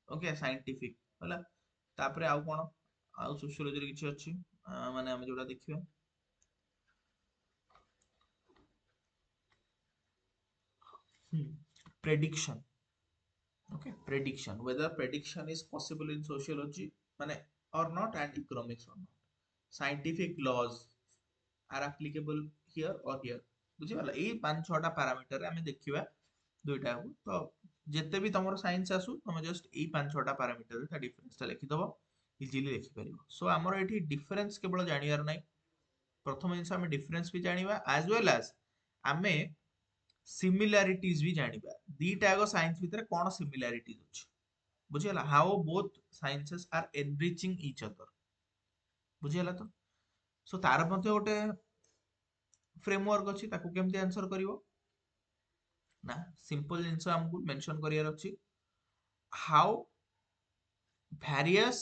A: ओके साइंटिफिक होला तापर आ कोन आ सोशियोलॉजी रे किछि अछि माने हम जोडा देखिबा prediction okay prediction whether prediction is possible in sociology mane or not and economics or not scientific laws are applicable here or here बुझिबाला एई पांच छटा पैरामीटर रे हमें देखिबा दुईटा को तो जेते भी तमरो साइंस आसु तमे जस्ट एई पांच छटा पैरामीटर रे ता डिफरेंस ता लिखि दबो इजीली लिखि परिबो सो हमर एठी डिफरेंस केवल जानियार नै प्रथम जिंस हमें डिफरेंस भी जानिबा एज वेल एज हमें सिमिलरिटीज भी जानिबा दीटा को साइंस भितर कोन सिमिलरिटीज अछि बुझियला how both sciences are enriching each other बुझियला तो सो तार मध्ये गोटे फ्रेमवर्क अछि ताको केमति आंसर करिवो ना सिंपल जिंस हमकु मेंशन करियर अछि how various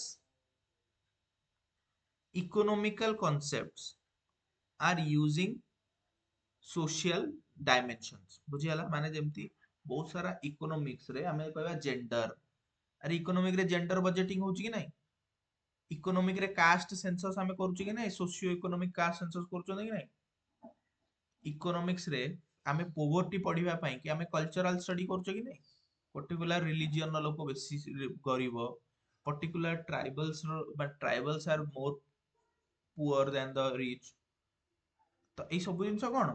A: economical concepts are using social dimensions बुझियला माने जेमति बहुत सारा इकोनॉमिक्स रे हमें कहबा जेंडर अरे इकोनॉमिक रे जेंडर बजेटिंग होउची कि नाही इकोनॉमिक रे कास्ट सेंसस हमें करूची कि नाही सोशियो इकोनॉमिक कास्ट सेंसस करूचो कि नाही इकोनॉमिक्स रे हमें पोवर्टी पढिबा पई कि हमें कल्चरल स्टडी करूचो कि नाही पर्टिकुलर रिलीजियन लोक बेसी गरीब particular tribals are more poor than the rich तो ए सब जिंस कोन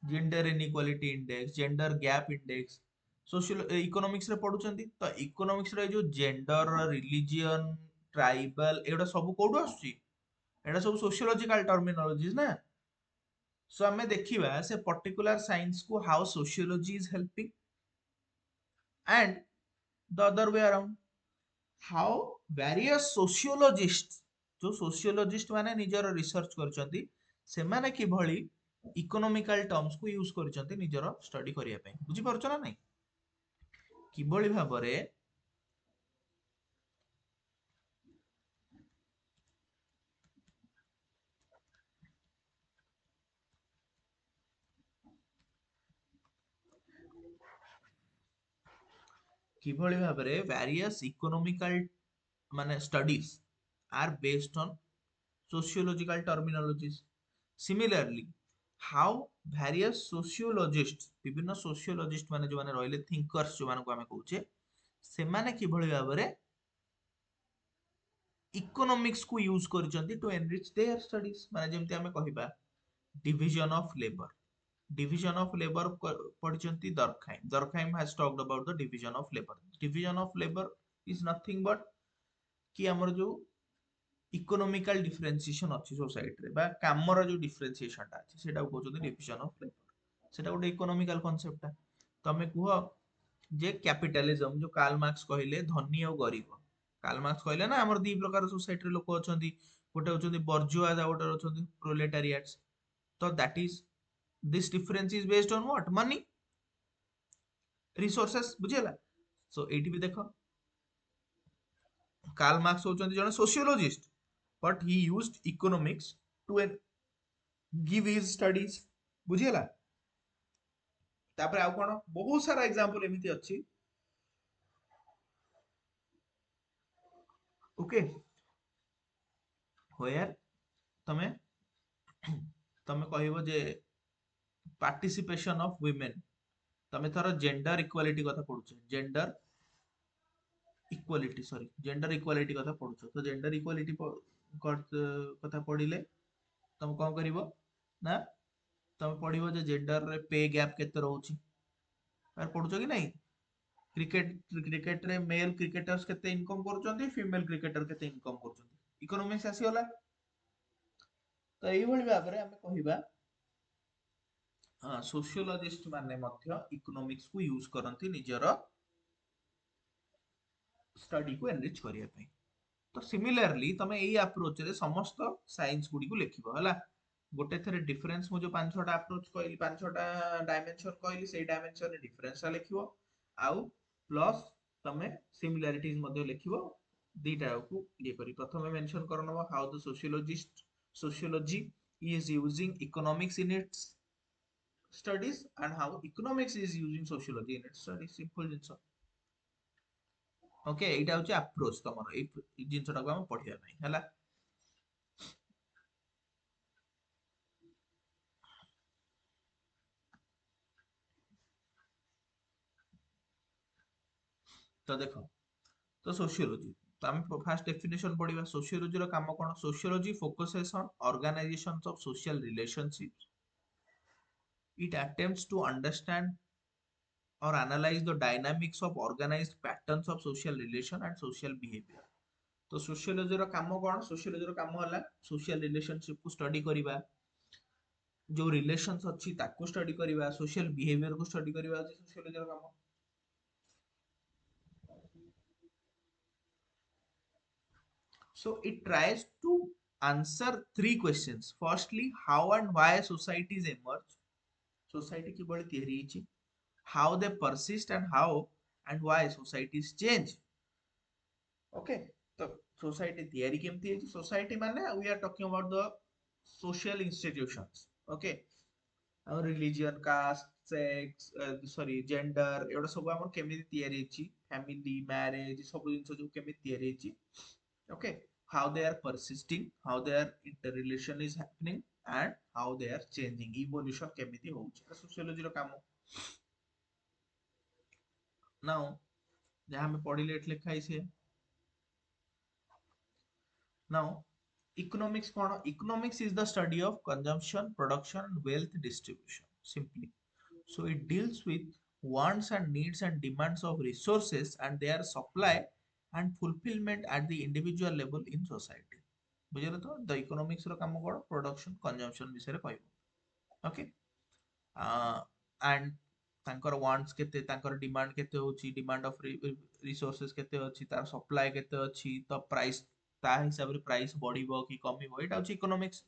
A: gender inequality index gender gap index social economics रे पढुचंती तो इकोनॉमिक्स रे जो जेंडर रिलीजियन ट्राइबल एडा सब कोडू आसुची एडा सब सोशियोलॉजिकल टर्मिनोलॉजीज ना सो हमें देखिबा से पर्टिकुलर साइंस को how sociology is helping and the other way around how various sociologist जो सोशियोलॉजिस्ट माने निजर रिसर्च करचंती से माने कि भली इकोनॉमिकल टर्म्स को यूज करचंती निजर स्टडी करिया पई बुझी परछ ना नहीं किभली भाबरे किभली भाबरे वेरियस इकोनॉमिकल माने studies are based on sociological terminologies similarly how various sociologists विभिन्न sociologist माने जो माने रहले thinkers जो माने को हमें कहूचे से माने किभली भाबरे इकोनॉमिक्स को यूज करचंती टू एनरिच देयर स्टडीज माने जेमति हमें कहिबा डिविजन ऑफ लेबर पढिचंती Durkheim has talked about the division of labour is nothing but कि हमर जो इकोनॉमिकल डिफरेंशिएशन अछि सोसाइटी रे बा कामर जो डिफरेंशिएशन ता अछि सेटा को कहउछन डिविजन ऑफ लेबर सेटा गोटे इकोनॉमिकल कांसेप्ट ता तमे कुह जे कैपिटलिज्म जो कार्ल मार्क्स कहिले धनी और गरीब कार्ल मार्क्स कहिले ना हमर दी प्रकार सोसाइटी रे लोक अछंती गोटे होचंती बर्जुआ दा गोटे अछंती प्रोलेटारिएट्स तो that is this difference is based on what money resources बुझियला सो एटी भी देखो कार्ल मार्क्स होचंती जने sociologist but he used economics to give his studies बुझियला तापर आउ कोन बहुत सारा एग्जांपल एमिति अछि ओके होयर तमे तमे कहइबो जे पार्टिसिपेशन ऑफ वुमेन तमे थर जेंडर इक्वालिटी कथा पढुछ gender equality sorry gender equality कथा पढुछ तो जेंडर इक्वालिटी कथा पढिले तम कोन करिवो ना तमे पढिवो जे जेंडर रे पे गैप केते रहउची यार पढुछ कि नहीं क्रिकेट रे मेल क्रिकेटर्स केते इनकम करूचंती फीमेल क्रिकेटर केते इनकम करूचंती इकोनॉमिक्स आसीगला तो एई भली भाबरे हमें कहिबा सोशियोलॉजिस्ट माने मध्य इकोनॉमिक्स को यूज करंती निजर स्टडी को एनरिच करिया पई तो सिमिलरली तमे एई अप्रोच रे समस्त साइंस गुडी को लेखिबो हला गोटे थरे डिफरेंस मु जो पांच छटा अप्रोच कहली पांच छटा डायमेंशन कहली सेई डायमेंशन रे डिफरेंस लेखिबो आउ प्लस तमे सिमिलरिटीज मध्ये लेखिबो दीटा को ये करी प्रथमे मेंशन करनबो how the sociology is using economics in its studies and how economics is using sociology in its studies simple jeans okay एटा होची अप्रोच तमरो ए जिंसटा को हम पढिया नै हला तो देखो तो सोशियोलॉजी तो हम फर्स्ट डेफिनेशन पढिबा सोशियोलॉजी रो काम कोन sociology focuses on organisations of social relationships it attempts to understand or analyze the dynamics of organized patterns of social relation and social behavior तो सोशियोलॉजी रो काम कोन सोशियोलॉजी रो काम होला सोशल रिलेशनशिप को स्टडी करिबा जो रिलेशंस अछि ताको स्टडी करिबा सोशल बिहेवियर को स्टडी करिबा अछि सोशियोलॉजी रो काम so it tries to answer three questions firstly how and why societies emerge society किभଳି ତିଆରି ହେଇଛି how they persist and how and why societies change okay तो society theory केमती है society माने we are talking about the social institutions okay our religion caste sex sorry gender एवढा सब हमर केमिति तयारी अछि family marriage सब जिंस जो केमिति तयारी अछि okay how they are persisting how their interrelation is happening and how they are changing evolution केमिति होउछि sociology रो काम now जहाँ हमें पढ़िले एट लिखा है now economics कौन economics is the study of consumption production and wealth distribution simply so it deals with wants and needs and demands of resources and their supply and fulfillment at the individual level in society बुझिले तो the economics रो काम कोन production consumption विषय रे कहबो okay and ତାଙ୍କର wants କେତେ ତାଙ୍କର demand କେତେ ହଉଛି ଡିମାଣ୍ଡ ଅଫ ରିସୋର୍ସେस କେତେ ଅଛି ତାର ସପ୍ଲାଏ କେତେ ଅଛି ତ ପ୍ରାଇସ୍ ତା ହିସାବରେ ପ୍ରାଇସ୍ ବଢିବ କି କମିବ ଏଇଟା ହଉଛି ଇକୋନୋମିକ୍ସ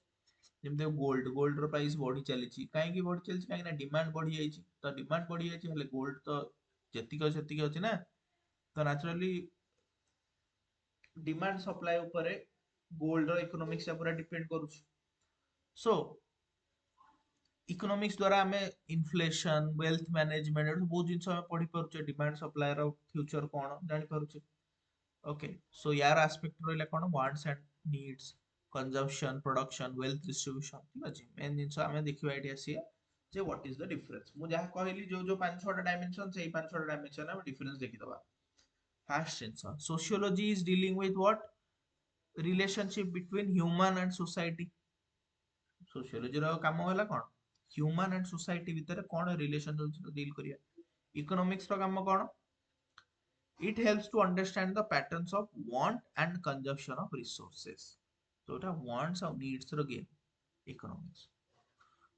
A: ଯେମିତି ଗୋଲ୍ଡ ର ପ୍ରାଇସ୍ ବଢି ଚାଲିଛି କାହିଁକି ବଢି ଚାଲିଛି କାହିଁକି ନା ଡିମାଣ୍ଡ ବଢି ଯାଇଛି ତ ଡିମାଣ୍ଡ ବଢି ଯାଇଛି ହେଲେ ଗୋଲ୍ଡ ତ ଯେତିକି ସେତିକି ଅଛି ନା ତ ନ୍ୟାଚୁରାଲି ଡିମାଣ୍ଡ ସପ୍ଲାଏ ଉପରେ ଗୋଲ୍ଡ ର ଇକୋନୋମିକ୍ସ ପୁରା डिपेंड କରୁଛି सो इकोनॉमिक्स द्वारा हमें इन्फ्लेशन वेल्थ मैनेजमेंट एट बहुत जिंस हमें पढ़ी पारुचे डिमांड सप्लाई रो फ्यूचर कोन जानि पारुचे ओके सो यार एस्पेक्ट रहले कोन wants and needs consumption production wealth distribution ठीक अछि मेन जिंस हमें देखिबा एटी आसी जे व्हाट इज द डिफरेंस मु जहा कहली जो जो पांच छटा डायमेंशन सेही पांच छटा डायमेंशन हम डिफरेंस देखि दबा फर्स्ट जिंस sociology is dealing with what relationship between human and society sociology रो काम होला कोन ह्यूमन एंड सोसाइटी भितर कोन रिलेशन डील करिया इकोनॉमिक्स रो काम कोन it helps to understand the patterns of want and consumption of resources so it wants and needs ro game economics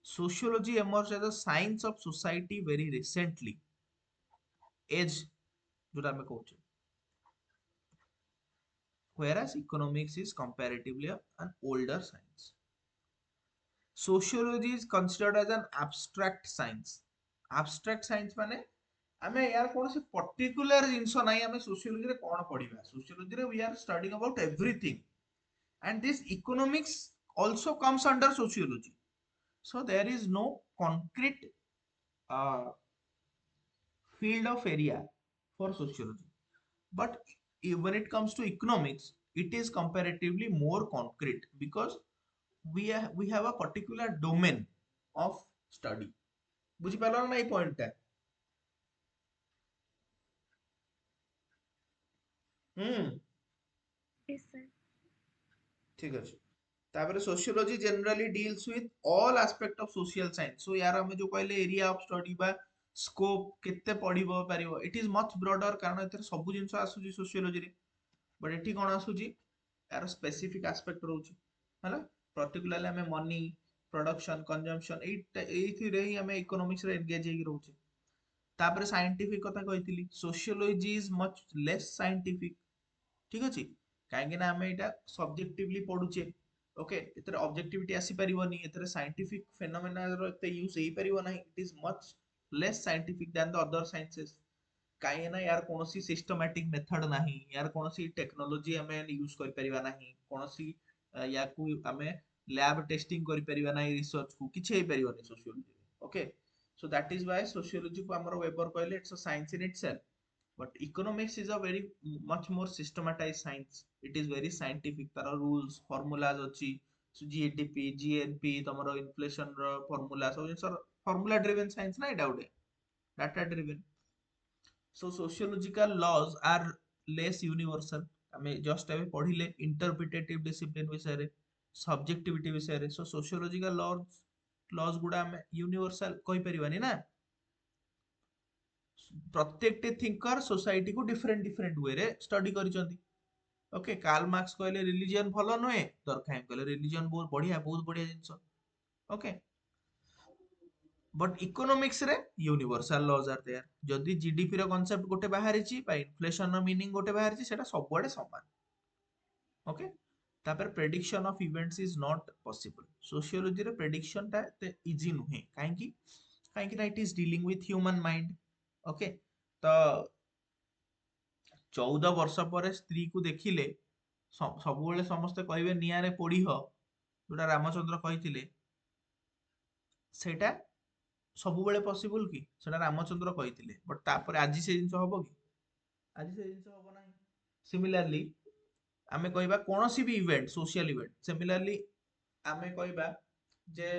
A: sociology emerged as a science of society very recently age जोटा हमें कहूचे whereas economics is comparatively an older science sociology is considered as an abstract science माने आमे यार कौन से particular जिंस नाही आमे sociology रे कोन पढिबा सोशियोलॉजी रे we are studying about everything and this economics also comes under sociology, so there is no concrete uh, field of area for sociology, but when it comes to economics it is comparatively more concrete because we have a particular domain of study. बुझी पालो ना ये point है? हम्म
C: Yes, sir.
A: ठीक अछि. तापर sociology generally deals with all aspect of social science. So यार हम जो कहले एरिया ऑफ स्टडी बा स्कोप केते पढिबो पारिबो इट इज मच ब्रॉडर कारण एथर सब जिंस आसुची सोशियोलॉजी रे. बट एठी कोन आसुची यार स्पेसिफिक एस्पेक्ट रहउची हला. पर्टिकुलरली हमें मनी प्रोडक्शन कंजम्पशन एथि रे ही हमें इकोनॉमिक्स रे एंगेज हेगी रहउची. तापर साइंटिफिक कथा कहितली sociology is much less scientific. ठीक अछि काहेकि ना हमें एटा सब्जेक्टिवली पढुचे. ओके एतरे ऑब्जेक्टिविटी आसी परिबोनी एतरे साइंटिफिक फेनोमेना रो एते यूज हेई परिबो नाही. It is much less scientific than the other sciences. काहे ना यार कोनोसी सिस्टमैटिक मेथड नाही यार कोनोसी टेक्नोलॉजी हमें यूज करि परिबा नाही कोनोसी या को हमें लैब टेस्टिंग करि परिबा नाही रिसर्च को किछ हेई परिबोनी sociology. Okay so that is why sociology को हमर वेबर कहले it's a science in itself. But economics is a very much more systematized science. It is very scientific. There are rules, formulas अच्छी. So GDP, GNP, तमरो inflation रो formula सब जिनसर formula driven science ना इटा उडे data driven. So sociological laws are less universal. हमें just अभी पढ़िले interpretative discipline विषୟରେ subjectivity विषୟରେ. So sociological laws गुड़ा हमें universal कहि परिबानी ना. प्रत्येकटे थिंकर सोसाइटी को डिफरेंट डिफरेंट वे रे स्टडी करिसंती. ओके कार्ल मार्क्स कहले रिलीजन भलो नुहे दरखाई कहले रिलीजन बहुत बढ़िया जिंस. ओके बट इकोनॉमिक्स रे यूनिवर्सल लॉज आर देयर. जदी जीडीपी रो कांसेप्ट गोटे बाहरी ची बा इन्फ्लेशन रो मीनिंग गोटे बाहरी ची सेटा सब बडे समान. ओके तापर prediction of events is not possible. Sociology रे प्रेडिक्शन ता इजी नुहे काहे कि ना it is dealing with human mind. Okay तो 14 वर्ष पर स्त्री को देखिले सबुबले समस्ते कहबे नियारे पोड़ी हो जोटा रामचंद्र कहिथिले सेटा सबुबले पॉसिबल कि सेटा रामचंद्र कहिथिले. बट तापर आज से जिंस हबो कि आज से जिंस हबो नाही. सिमिलरली आमे कहबा कोनोसी भी इवेंट सोशल इवेंट सिमिलरली आमे कहबा जे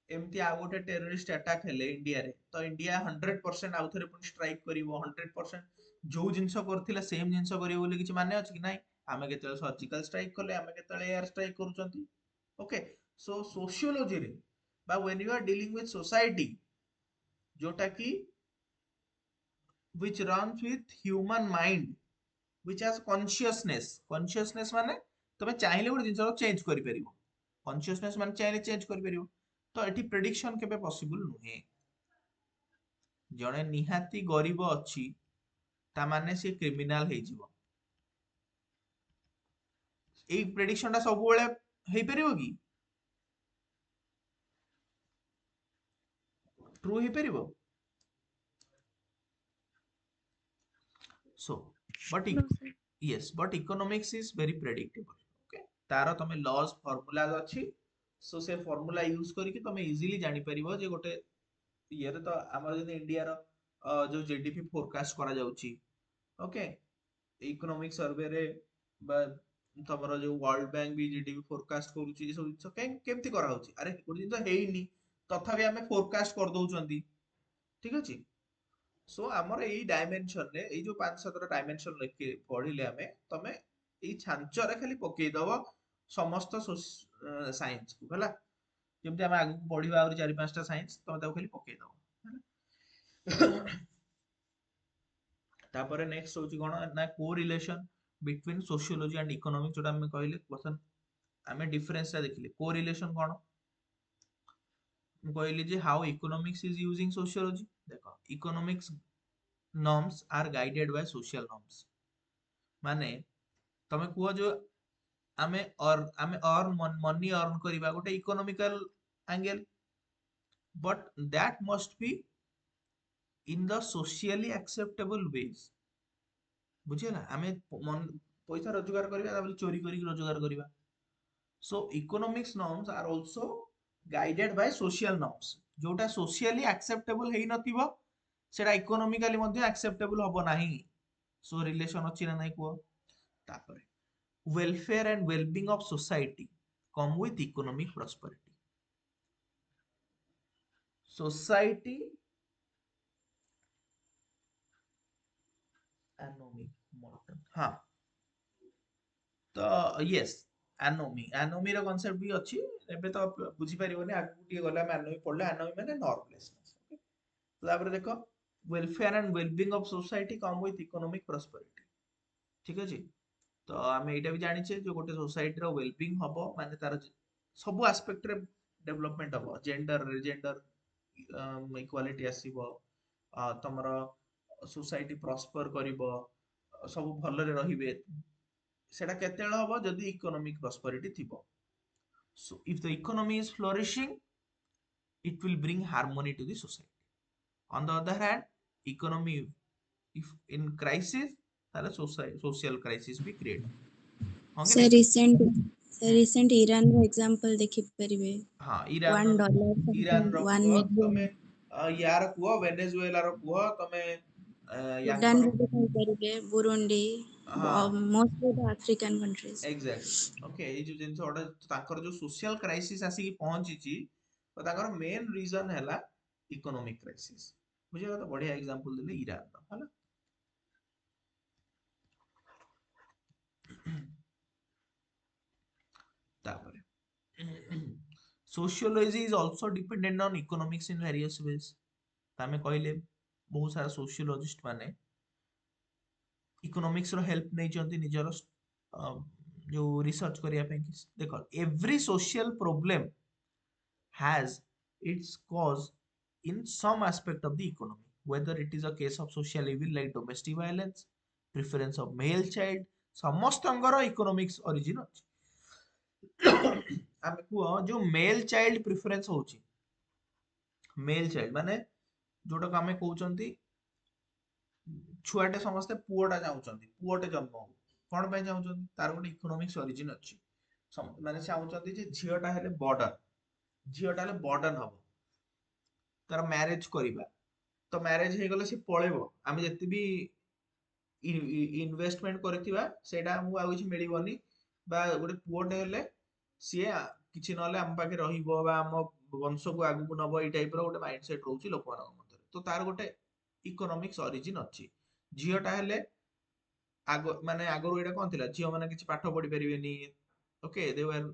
A: एमती आ गोटे टेररिस्ट अटैक हेले इंडिया रे तो इंडिया 100% आउ थरे पुनी स्ट्राइक करिवो 100% जो जिंस करथिला सेम जिंस करिवो बोली किछि माने अछि कि नाही. आमे केतले सर्जिकल स्ट्राइक कले आमे केतले एयर स्ट्राइक करूचंती. ओके सो सोशियोलॉजी रे बा when you are dealing with society जोटा कि which runs with human mind which has consciousness माने तमे चाहिले गोटे जिंस चेंज करि परिवो. कॉन्शियसनेस माने चाहिले चेंज करि परिवो. तो एटी प्रेडिक्शन केबे पॉसिबल नुहे. जणे निहाती गरीब अछि ता माने से क्रिमिनल हे जिवो. एई प्रेडिक्शन ता सब बेले हेई परिवो कि ट्रू हेई परिवो. So but
C: No, sir.
A: yes but economics is very predictable. Okay तार तमे लॉज फार्मूलाज अछि. सो से फार्मूला यूज करिकि तमे इजीली जानि परिबो जे गोटे ये तो हमर जे इंडिया रो जो जीडीपी फोरकास्ट करा जाउची. ओके इकोनॉमिक सर्वे रे बा तमरो जो वर्ल्ड बैंक भी जीडीपी फोरकास्ट करूची ये सब जिंस केमती करा होची. अरे गोटे जिंस हेइनी तथापि हमें फोरकास्ट कर दउचंती. ठीक अछि सो आमर एई डायमेंशन रे एई जो 5-7 डायमेंशन लेके पढिले हमें तमे एई छांच रे खाली पकेइ दबो समस्त साइंस को हला. जेमति हम आगु पढिबा और 4-5टा साइंस तमे ताको खाली पकेइ दबो. तापर नेक्स्ट होची कोन ना correlation between sociology and economics जोटा हम कहले क्वेश्चन हमें डिफरेंस ता देखिले. कोरिलेशन कोन कहली जे how economics is using sociology. देखो economics norms are guided by social norms. माने तमे कुह जो आमे अर्न मनी अर्न करिबा गोटे economical angle but that must be in the socially acceptable ways. ବୁଝିହେଲା ଆମେ ପଇସା ରୋଜଗାର କରିବା ତାପରେ ଚୋରି କରିକି ରୋଜଗାର କରିବା। So economics norms are also guided by social norms ଯୋଉଟା socially acceptable ହେଇନଥିବ ସେଟା economically ମଧ୍ୟ acceptable ହବ ନାହିଁ। So relation ଅଛି ନା ନାଇଁ କୁହ। ତାପରେ welfare and well-being of society come with economic prosperity. Society anomic model हाँ ତ yes anomy ର concept ବି ଅଛି। ଏବେ ତ ବୁଝିପାରିବନି ଆଗକୁ ଟିକେ ଗଲେ ଆମେ anomy ପଢିଲେ anomy ମାନେ normlessness। ତାପରେ ଦେଖ welfare and well-being of society come with economic prosperity। ଠିକ ଅଛି ତ ଆମେ ଏଇଟା ବି ଜାଣିଛେ ଯେ ଗୋଟେ ସୋସାଇଟିର ୱେଲବିଂ ହବ ମାନେ ତାର ସବୁ ଆସ୍ପେକ୍ଟରେ ଡେଭଲପମେଣ୍ଟ ହବ। ଜେଣ୍ଡର ଇକ୍ୱାଲିଟି ଆସିବ, ତମର ସୋସାଇଟି ପ୍ରସ୍ପର କରିବ, ସବୁ ଭଲରେ ରହିବେ। ସେଟା କେତେବେଳେ ହବ ଯଦି ଇକୋନୋମିକ ପ୍ରସ୍ପରିଟି ଥିବ। So if the economy is flourishing it will bring harmony to the society. On the other hand economy if in crisis ତାହେଲେ social crisis ବି create ହବ। ହଁ କି
D: ସେ
A: ନାଇଁ?
D: ରିସେଣ୍ଟ ଇରାନର ଏକ୍ସାମ୍ପଲ ଦେଖିପାରିବେ।
A: ହଁ
D: $1
A: ଇରାନର
D: something 1
A: କୁହ
D: million।
A: ତମେ, ୟାର କୁହ ଭେନେଜୁଏଲାର କୁହ ତମେ, ୟାଙ୍କର
D: ସୁଦାନର ବି କହିପାରିବେ, ବୁରୁଣ୍ଡି,
A: ହଁ
D: most of the African countries.
A: Exactly okay. ଏଇ ଯୋଉ ଜିନିଷ ଗୋଟେ ତାଙ୍କର ଯୋଉ ସୋସିଆଲ କ୍ରାଇସିସ ଆସିକି ପହଞ୍ଚିଛି ତ ତାଙ୍କର ମେନ୍ ରିଜନ ହେଲା ଇକୋନୋମିକ କ୍ରାଇସିସ। ବୁଝିଲ ତ ବଢିଆ ଏକ୍ସାମ୍ପଲ ଦେଲେ ଇରାନର ହେଲା। ତାପରେ sociology is also dependent on economics in various ways। ତ ଆମେ କହିଲେ ବହୁତ ସାରା sociologist ମାନେ ଇକୋନୋମିକ୍ସ ର ହେଲ୍ପ ନେଇଛନ୍ତି ନିଜର ଯୋଉ ରିସର୍ଚ୍ଚ କରିବା ପାଇଁ କି। ଦେଖ every social problem has its cause in some aspect of the economy, whether it is a case of social evil like domestic violence, preference of male child, ସମସ୍ତଙ୍କର ଇକୋନୋମିକ୍ସ ଅରିଜିନ ଅଛି। ଆମେ କୁହ ଯୋଉ ମେଲ ଚାଇଲ୍ଡ ପ୍ରିଫରେନ୍ସ ହଉଛି, ମେଲ child ମାନେ ଯୋଉଟାକୁ ଆମେ କହୁଛନ୍ତି ଛୁଆଟେ ସମସ୍ତେ ପୁଅଟା ଚାହୁଁଛନ୍ତି, ପୁଅଟେ ଜନ୍ମ ହଉ। କଣ ପାଇଁ ଚାହୁଁଛନ୍ତି? ତାର ଗୋଟେ ଇକୋନୋମିକ୍ସ ଅରିଜିନ ଅଛି। ମାନେ ଚାହୁଁଛନ୍ତି ଯେ ଝିଅଟା ହେଲେ ବର୍ଡନ ହବ, ତାର ମ୍ୟାରେଜ କରିବା। ତ ମ୍ୟାରେଜ ହେଇଗଲେ ସେ ପଳେଇବ, ଆମେ ଯେତେ ବି ଇନଭେଷ୍ଟମେଣ୍ଟ କରିଥିବା ସେଇଟା ଆମକୁ ଆଉ କିଛି ମିଳିବନି। ବା ଗୋଟେ ପୁଅଟେ ହେଲେ ସିଏ କିଛି ନହେଲେ ଆମ ପାଖରେ ରହିବ ବା ଆମ ବଂଶକୁ ଆଗକୁ ନବ, ଏଇ ଟାଇପ ର ଗୋଟେ ମାଇଣ୍ଡ ସେଟ ରହୁଛି ଲୋକମାନଙ୍କ ମଧ୍ୟରେ। ତ ତାର ଗୋଟେ ଇକୋନୋମିକ୍ସ ଅରିଜିନ ଅଛି। ଝିଅଟା ହେଲେ ମାନେ ଆଗରୁ ଏଇଟା କଣ ଥିଲା, ଝିଅ ମାନେ କିଛି ପାଠ ପଢି ପାରିବେନି। Okay they were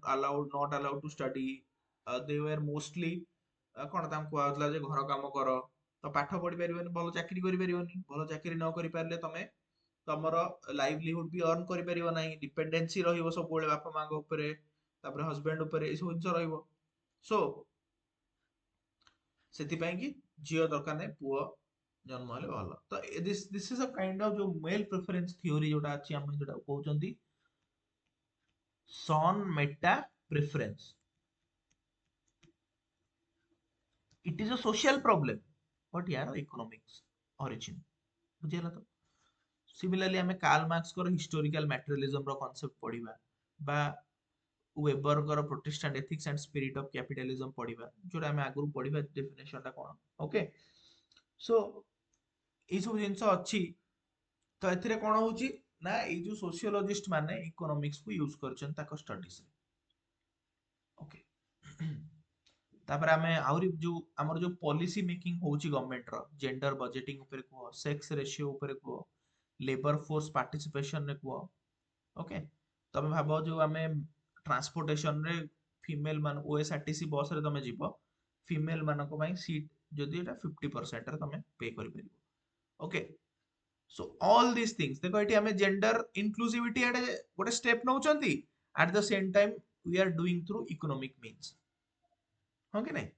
A: not allowed to study. They were mostly କଣ ତାଙ୍କୁ କୁହାଯାଉଥିଲା ଯେ ଘର କାମ କର। ତ ପାଠ ପଢି ପାରିବନି, ଭଲ ଚାକିରି କରିପାରିବନି। ଭଲ ଚାକିରି ନ କରିପାରିଲେ ତମେ ତମର ଲାଇଭଲିହୁଡ ବି ଅର୍ନ କରିପାରିବ ନାହିଁ। ଡିପେଣ୍ଡେନ୍ସି ରହିବ ସବୁବେଳେ ବାପା ମାଙ୍କ ଉପରେ, ତାପରେ ହଜବେଣ୍ଡ ଉପରେ, ଏଇ ସବୁ ଜିନିଷ ରହିବ। ସୋ ସେଥିପାଇଁ କି ଝିଅ ଦରକାର ନାହିଁ, ପୁଅ ଜନ୍ମ ହେଲେ ଭଲ। ତ ଦିସ୍ ଇଜ ଅ କାଇଣ୍ଡ ଅଫ ଯୋଉ ମେଲ ପ୍ରିଫରେନ୍ସ ଥିଓରି ଯୋଉଟା ଅଛି, ଆମେ ଯୋଉଟା କହୁଛନ୍ତି ସନ୍ ମେଟା ପ୍ରିଫରେନ୍ସ। ଇଟ୍ ଇଜ ଅ ସୋସିଆଲ ପ୍ରୋବ୍ଲେମ ବଟ୍ ୟାର ଇକୋନୋମିକ୍ସ ଅରିଜିନ। ବୁଝିହେଲା ତ? ସିମିଲାରଲି ଆମେ କାର୍ଲ ମାର୍କ୍ସଙ୍କର ହିଷ୍ଟୋରିକାଲ ମ୍ୟାଟେରିଆଲିଜମ ର କନସେପ୍ଟ ପଢିବା, ବା ୱେବରଙ୍କର Protestant ethics and spirit of capitalism ପଢିବା, ଯୋଉଟା ଆମେ ଆଗରୁ ପଢିବା ଡେଫିନେସନ ଟା କଣ। ଓକେ ସୋ ଏଇ ସବୁ ଜିନିଷ ଅଛି। ତ ଏଥିରେ କଣ ହଉଛି ନା ଏଇ ଯୋଉ ସୋସିଓଲୋଜିଷ୍ଟ ମାନେ ଇକୋନୋମିକ୍ସ କୁ ୟୁଜ କରିଛନ୍ତି ତାଙ୍କ ଷ୍ଟଡିଜ ରେ। ଓକେ ତାପରେ ଆମେ ଆହୁରି ଯୋଉ ଆମର ଯୋଉ ପଲିସି ମେକିଂ ହଉଛି ଗଭର୍ଣମେଣ୍ଟ ର, ଜେଣ୍ଡର ବଜେଟିଂ ଉପରେ କୁହ, ସେକ୍ସ ରେସିଓ ଉପରେ କୁହ, ଲେବର ଫୋର୍ସ ପାର୍ଟିସିପେସନ ରେ କୁହ। ଓକେ ତମେ ଭାବ ଯୋଉ ଆମେ ଟ୍ରାନ୍ସପୋର୍ଟେସନ ରେ ଫିମେଲ ମାନ ଓଏସଆରଟିସି ବସ ରେ ତମେ ଯିବ, ଫିମେଲ ମାନଙ୍କ ପାଇଁ ସିଟ୍ ଯଦି ଏଟା 50% ରେ ତମେ ପେ କରିପାରିବ। Okay so all this things ଦେଖ, ଏଠି ଆମେ ଜେଣ୍ଡର ଇନକ୍ଲୁସିଭିଟି ଆଡେ ଗୋଟେ ସ୍टेପ ନଉଛନ୍ତି, at the same time we are doing through economic means. ହଁ କି ନାଇଁ?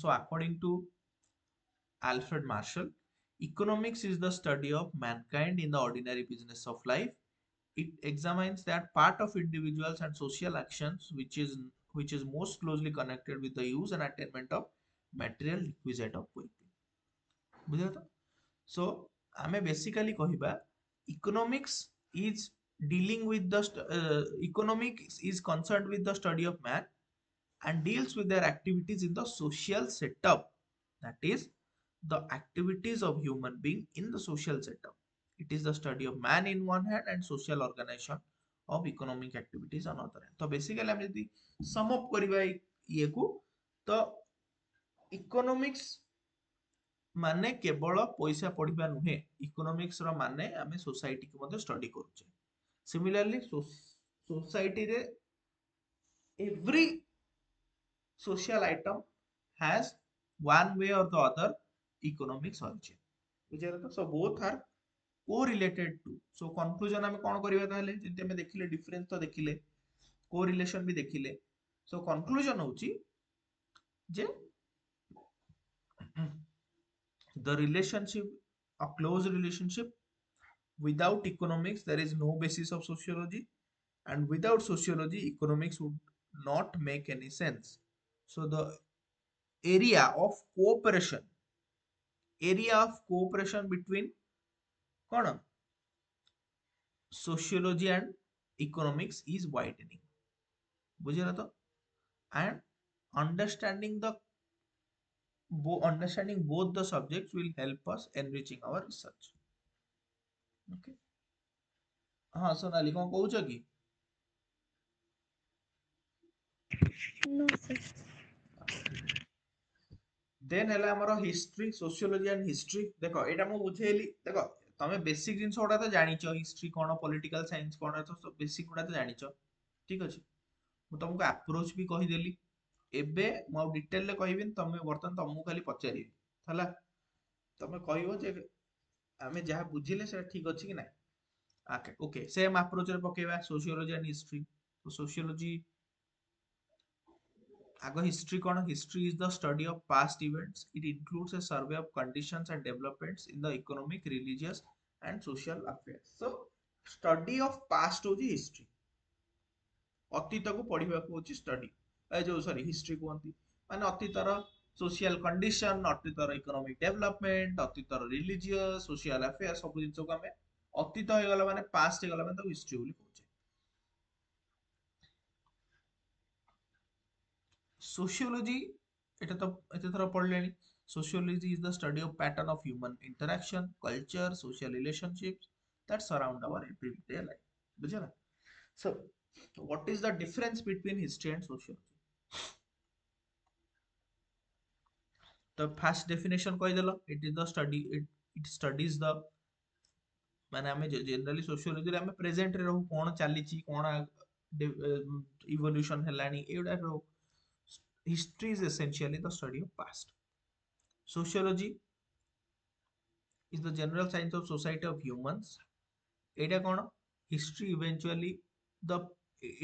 A: So according to Alfred Marshall, economics is the study of mankind in the ordinary business of life. It examines that part of individuals and social actions which is most closely connected with the use and attainment of material requisite of well-being बुझे तो so आमे basically कहिबा economics is dealing with the economics is concerned with the study of man and deals with their activities in the social setup, that is the activities of human being in the social setup. It is the study of man in one hand and social organization of economic activities on other hand. तो basically हम यदि sum up करिबा ये को तो economics माने केवल पैसा पढ़िबा नुहे इकोनॉमिक्स रो माने आमे सोसाइटी को मध्ये स्टडी करूचे सिमिलरली सोसाइटी रे every social item has one way or the other economics origin बुझिला तो so both are correlated to so conclusion ଆମେ କଣ କରିବା ତାହେଲେ ଯେମିତି ଆମେ ଦେଖିଲେ difference ତ ଦେଖିଲେ correlation ବି ଦେଖିଲେ so conclusion ହଉଛି ଯେ the relationship a close relationship without economics there is no basis of sociology and without sociology economics would not make any sense so the area of cooperation between कौन sociology and economics is widening बुझे तो and understanding the understanding both the subjects will help us enriching our research okay हाँ सोनाली कौन कहूच कि
C: no sir
A: then है हमर history sociology and history देखो एटा मु बुझेली देखो तमे बेसिक जिंस ओडा तो जानिचो हिस्ट्री कोन पॉलिटिकल साइंस कोन तो बेसिक ओडा तो जानिचो ठीक अछि मु तुमको अप्रोच भी कहि देली एबे मु डिटेल ले कहबिन तमे बर्तन तुमको खाली पचारि हला तमे कहबो जे आमे जहा बुझिले से ठीक अछि कि नै ओके ओके सेम अप्रोच रे पकेबा सोशियोलॉजी एंड हिस्ट्री तो सोशियोलॉजी आगो हिस्ट्री कौन history is the study of past events it includes a survey of conditions and developments in the economic religious and social affairs so study of past होची history अतीत को पढ़िबा को होची study ए जो sorry history कहंती माने अतीतर सोशल कंडीशन अतीतर इकोनॉमिक डेवलपमेंट अतीतर रिलीजियस सोशल अफेयर सब जिंस को हमें अतीत हो गला माने पास्ट हो गला माने तो हिस्ट्री बोली कहूचे सोशियोलॉजी এটা তো এতে ধর পড়লেনি sociology is the study of pattern of human interaction culture social relationships that surround our everyday life বুঝলা so what is the difference between history and sociology the first definition কই দিল it is the study it studies the মানে আমি generally সোশিयोलॉजी রে আমি present রে रहू কোন চালিছি কোন ইভোল্যুশন হেলানি এগুলা রহू history is essentially the study of past sociology is the general science of society of humans এটা কোন history eventually the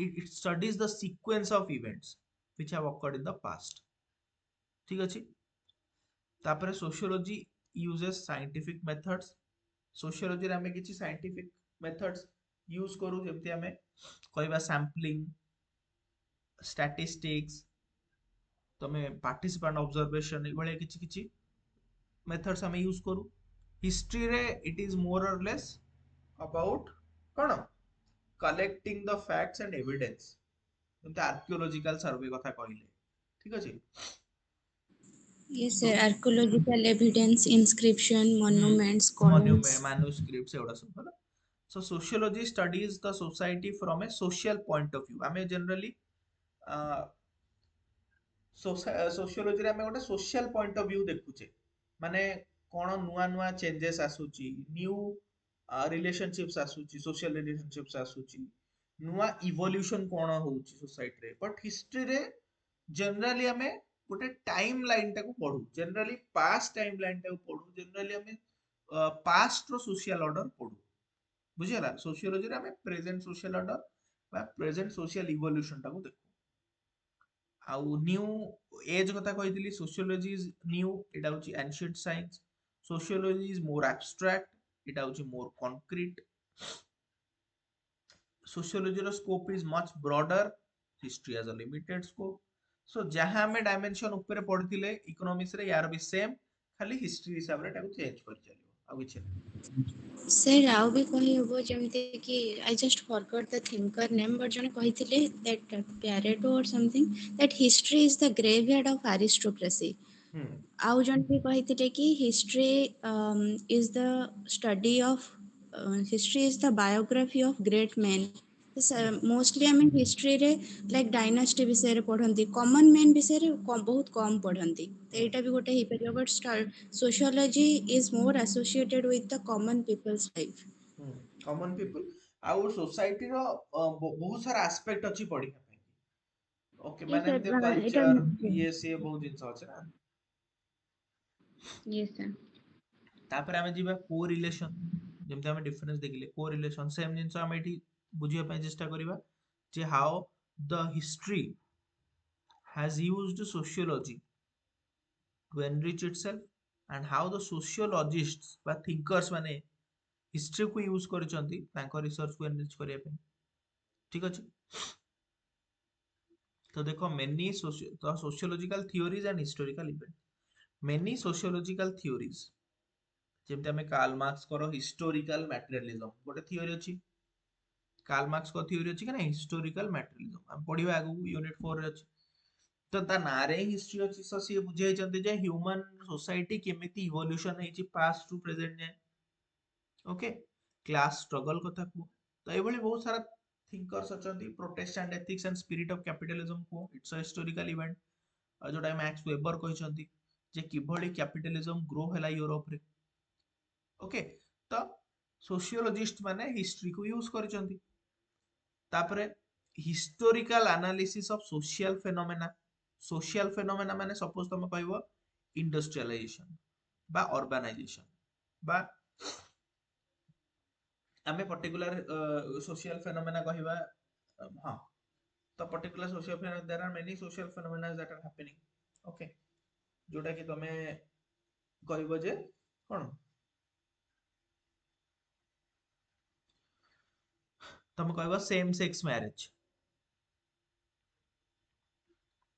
A: it studies the sequence of events which have occurred in the past ঠিক আছে তারপরে sociology uses scientific methods sociology रे हमें किछि scientific methods use करू जेमति हमें कहबा सैम्पलिंग statistics तमे पार्टिसिपेंट ऑब्जर्वेशन ए भले किछि किछि मेथड्स हमें यूज करू हिस्ट्री रे it is more or less about कोन collecting the facts and evidence जेमति आर्कियोलॉजिकल सर्वे कथा कहले ठीक अछि
D: Yes, sir. Archaeological evidence, inscription, monuments, coins.
A: monument manuscripts एवडा सब होला so sociology studies the society from a social point of view हमें generally sociology रे हमें गोटे सोशल पॉइंट ऑफ व्यू देखुचे माने कोन नुआ नुआ चेंजेस आसुची न्यू रिलेशनशिप्स आसुची सोशल रिलेशनशिप्स आसुची नुआ इवोल्यूशन कोन होउची सोसाइटी रे बट हिस्ट्री रे जनरली हमें गोटे टाइम लाइन टाको पढू जनरली पास्ट टाइम लाइन टाको पढू जनरली हमें पास्ट रो सोशल ऑर्डर पढू बुझिला सोशियोलॉजी रे हमें प्रेजेंट सोशल ऑर्डर बा प्रेजेंट सोशल इवोल्यूशन टाको देखू आउ न्यू एज कथा कहितली सोशियोलॉजी इज न्यू एटा होची ancient science sociology is more abstract एटा होची मोर concrete sociology ro scope is much broader history has a limited scope सो जहाँ आम डायमेंशन ऊपर पढ़ते इकोनॉमिक्स रे यार भी सेम खाली हिस्ट्री हिसाब से चेंज कर चलो आ किछि
D: सर आउ भी कही हबो जेमते कि I just forgot the thinker name but जने कहिथिले दैट प्यारेटो और something that history is the graveyard of aristocracy
A: नहीं।
D: आउ जन भी कहिथिले कि history is the study of history is the biography of great man mostly आम हिस्ट्री रे लाइक डायनास्टी विषय रे पढ़ंती कॉमन मैन विषय रे बहुत कम पढ़ंती तो एटा भी गोटे हे परियो but sociology is more associated with the common people's life
A: common people आउ सोसाइटी रो बहुत सारा एस्पेक्ट अछि पढ़िया ପାଇଁ ओके
C: ये
A: माने
C: सर
A: एमते
C: एटा
A: कल्चर ये से बहुत जिंस अछि ना
C: यस सर
A: तापर आमे जिबा कोरिलेशन जेमते आमे डिफरेंस देखिले कोरिलेशन सेम जिंस आमे एठी बुझिया ପାଇଁ चेष्टा करिबा जे how the history has used sociology to enrich itself and how the sociologists ବା thinkers ମାନେ history को यूज କରିଛନ୍ତି ତାଙ୍କ research को enrich କରିବା ପାଇଁ ଠିକ ଅଛି ତ ଦେଖ many the sociological theories and historical events many sociological theories ଯେମିତି ଆମେ କାର୍ଲ ମାର୍କ୍ସଙ୍କର historical materialism ଗୋଟେ theory ଅଛି କାର୍ଲ ମାର୍କ୍ସଙ୍କ theory ଅଛି କି ନା historical materialism ଆମେ ପଢିବା ଆଗକୁ ୟୁନିଟ୍ 4 ରେ ଅଛି ତ ତା ନାଁରେ ହିଷ୍ଟ୍ରି ଅଛି ତ ସିଏ ବୁଝେଇଛନ୍ତି ଯେ ହ୍ୟୁମାନ ସୋସାଇଟି କେମିତି ଇଭଲ୍ୟୁସନ ହେଇଛି ପାଷ୍ଟ ଟୁ ପ୍ରେଜେଣ୍ଟ ଯାଏଁ ଓକେ କ୍ଲାସ ଷ୍ଟ୍ରଗଲ କଥା କୁହ ତ ଏଇଭଳି ବହୁତ ସାରା ଥିଙ୍କର୍ସ ଅଛନ୍ତି Protestant ethics and spirit of capitalism କୁହ ଇଟ୍ସ ଅ ହିଷ୍ଟୋରିକାଲ ଇଭେଣ୍ଟ ଯୋଉଟା ମ୍ୟାକ୍ସ ୱେବର କହିଛନ୍ତି ଯେ କିଭଳି କ୍ୟାପିଟାଲିଜମ ଗ୍ରୋ ହେଲା ୟୁରୋପରେ ଓକେ ତ ସୋସିଓଲୋଜିଷ୍ଟ ମାନେ ହିଷ୍ଟ୍ରିକୁ ୟୁଜ କରିଛନ୍ତି ତାପରେ historical analysis of social phenomena माने सपोज तुम कहब इंडस्ट्रियलाइजेशन बा अर्बानाइजेशन बा आमे पर्टिकुलर सोशियल फेनोमेना कहबा हां तो particular social phenomena there are many social phenomena that are happening okay जोटा कि तमे कहब जे कोन तुम कहब सेम सेक्स मैरिज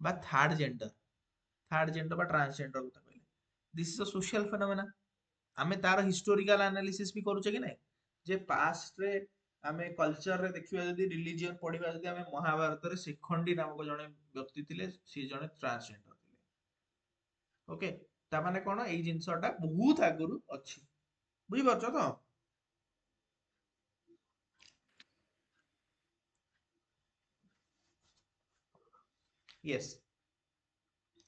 A: बा थर्ड जेंडर बा ट्रांसजेंडर କଥା କହିଲେ this is a social phenomena आमे तार हिस्टोरिकल एनालिसिस भी करूचे कि नहीं जे पास्ट रे आमे कल्चर रे देखिबा जदी रिलीजियन पढिबा जदी आमे महाभारत रे शिखंडी नामक जने व्यक्ति थिले सी जने ट्रांसजेंडर थिले ओके ता माने कोन एई जिंसटा बहुत आगुरु अछि बुझि परछो तो यस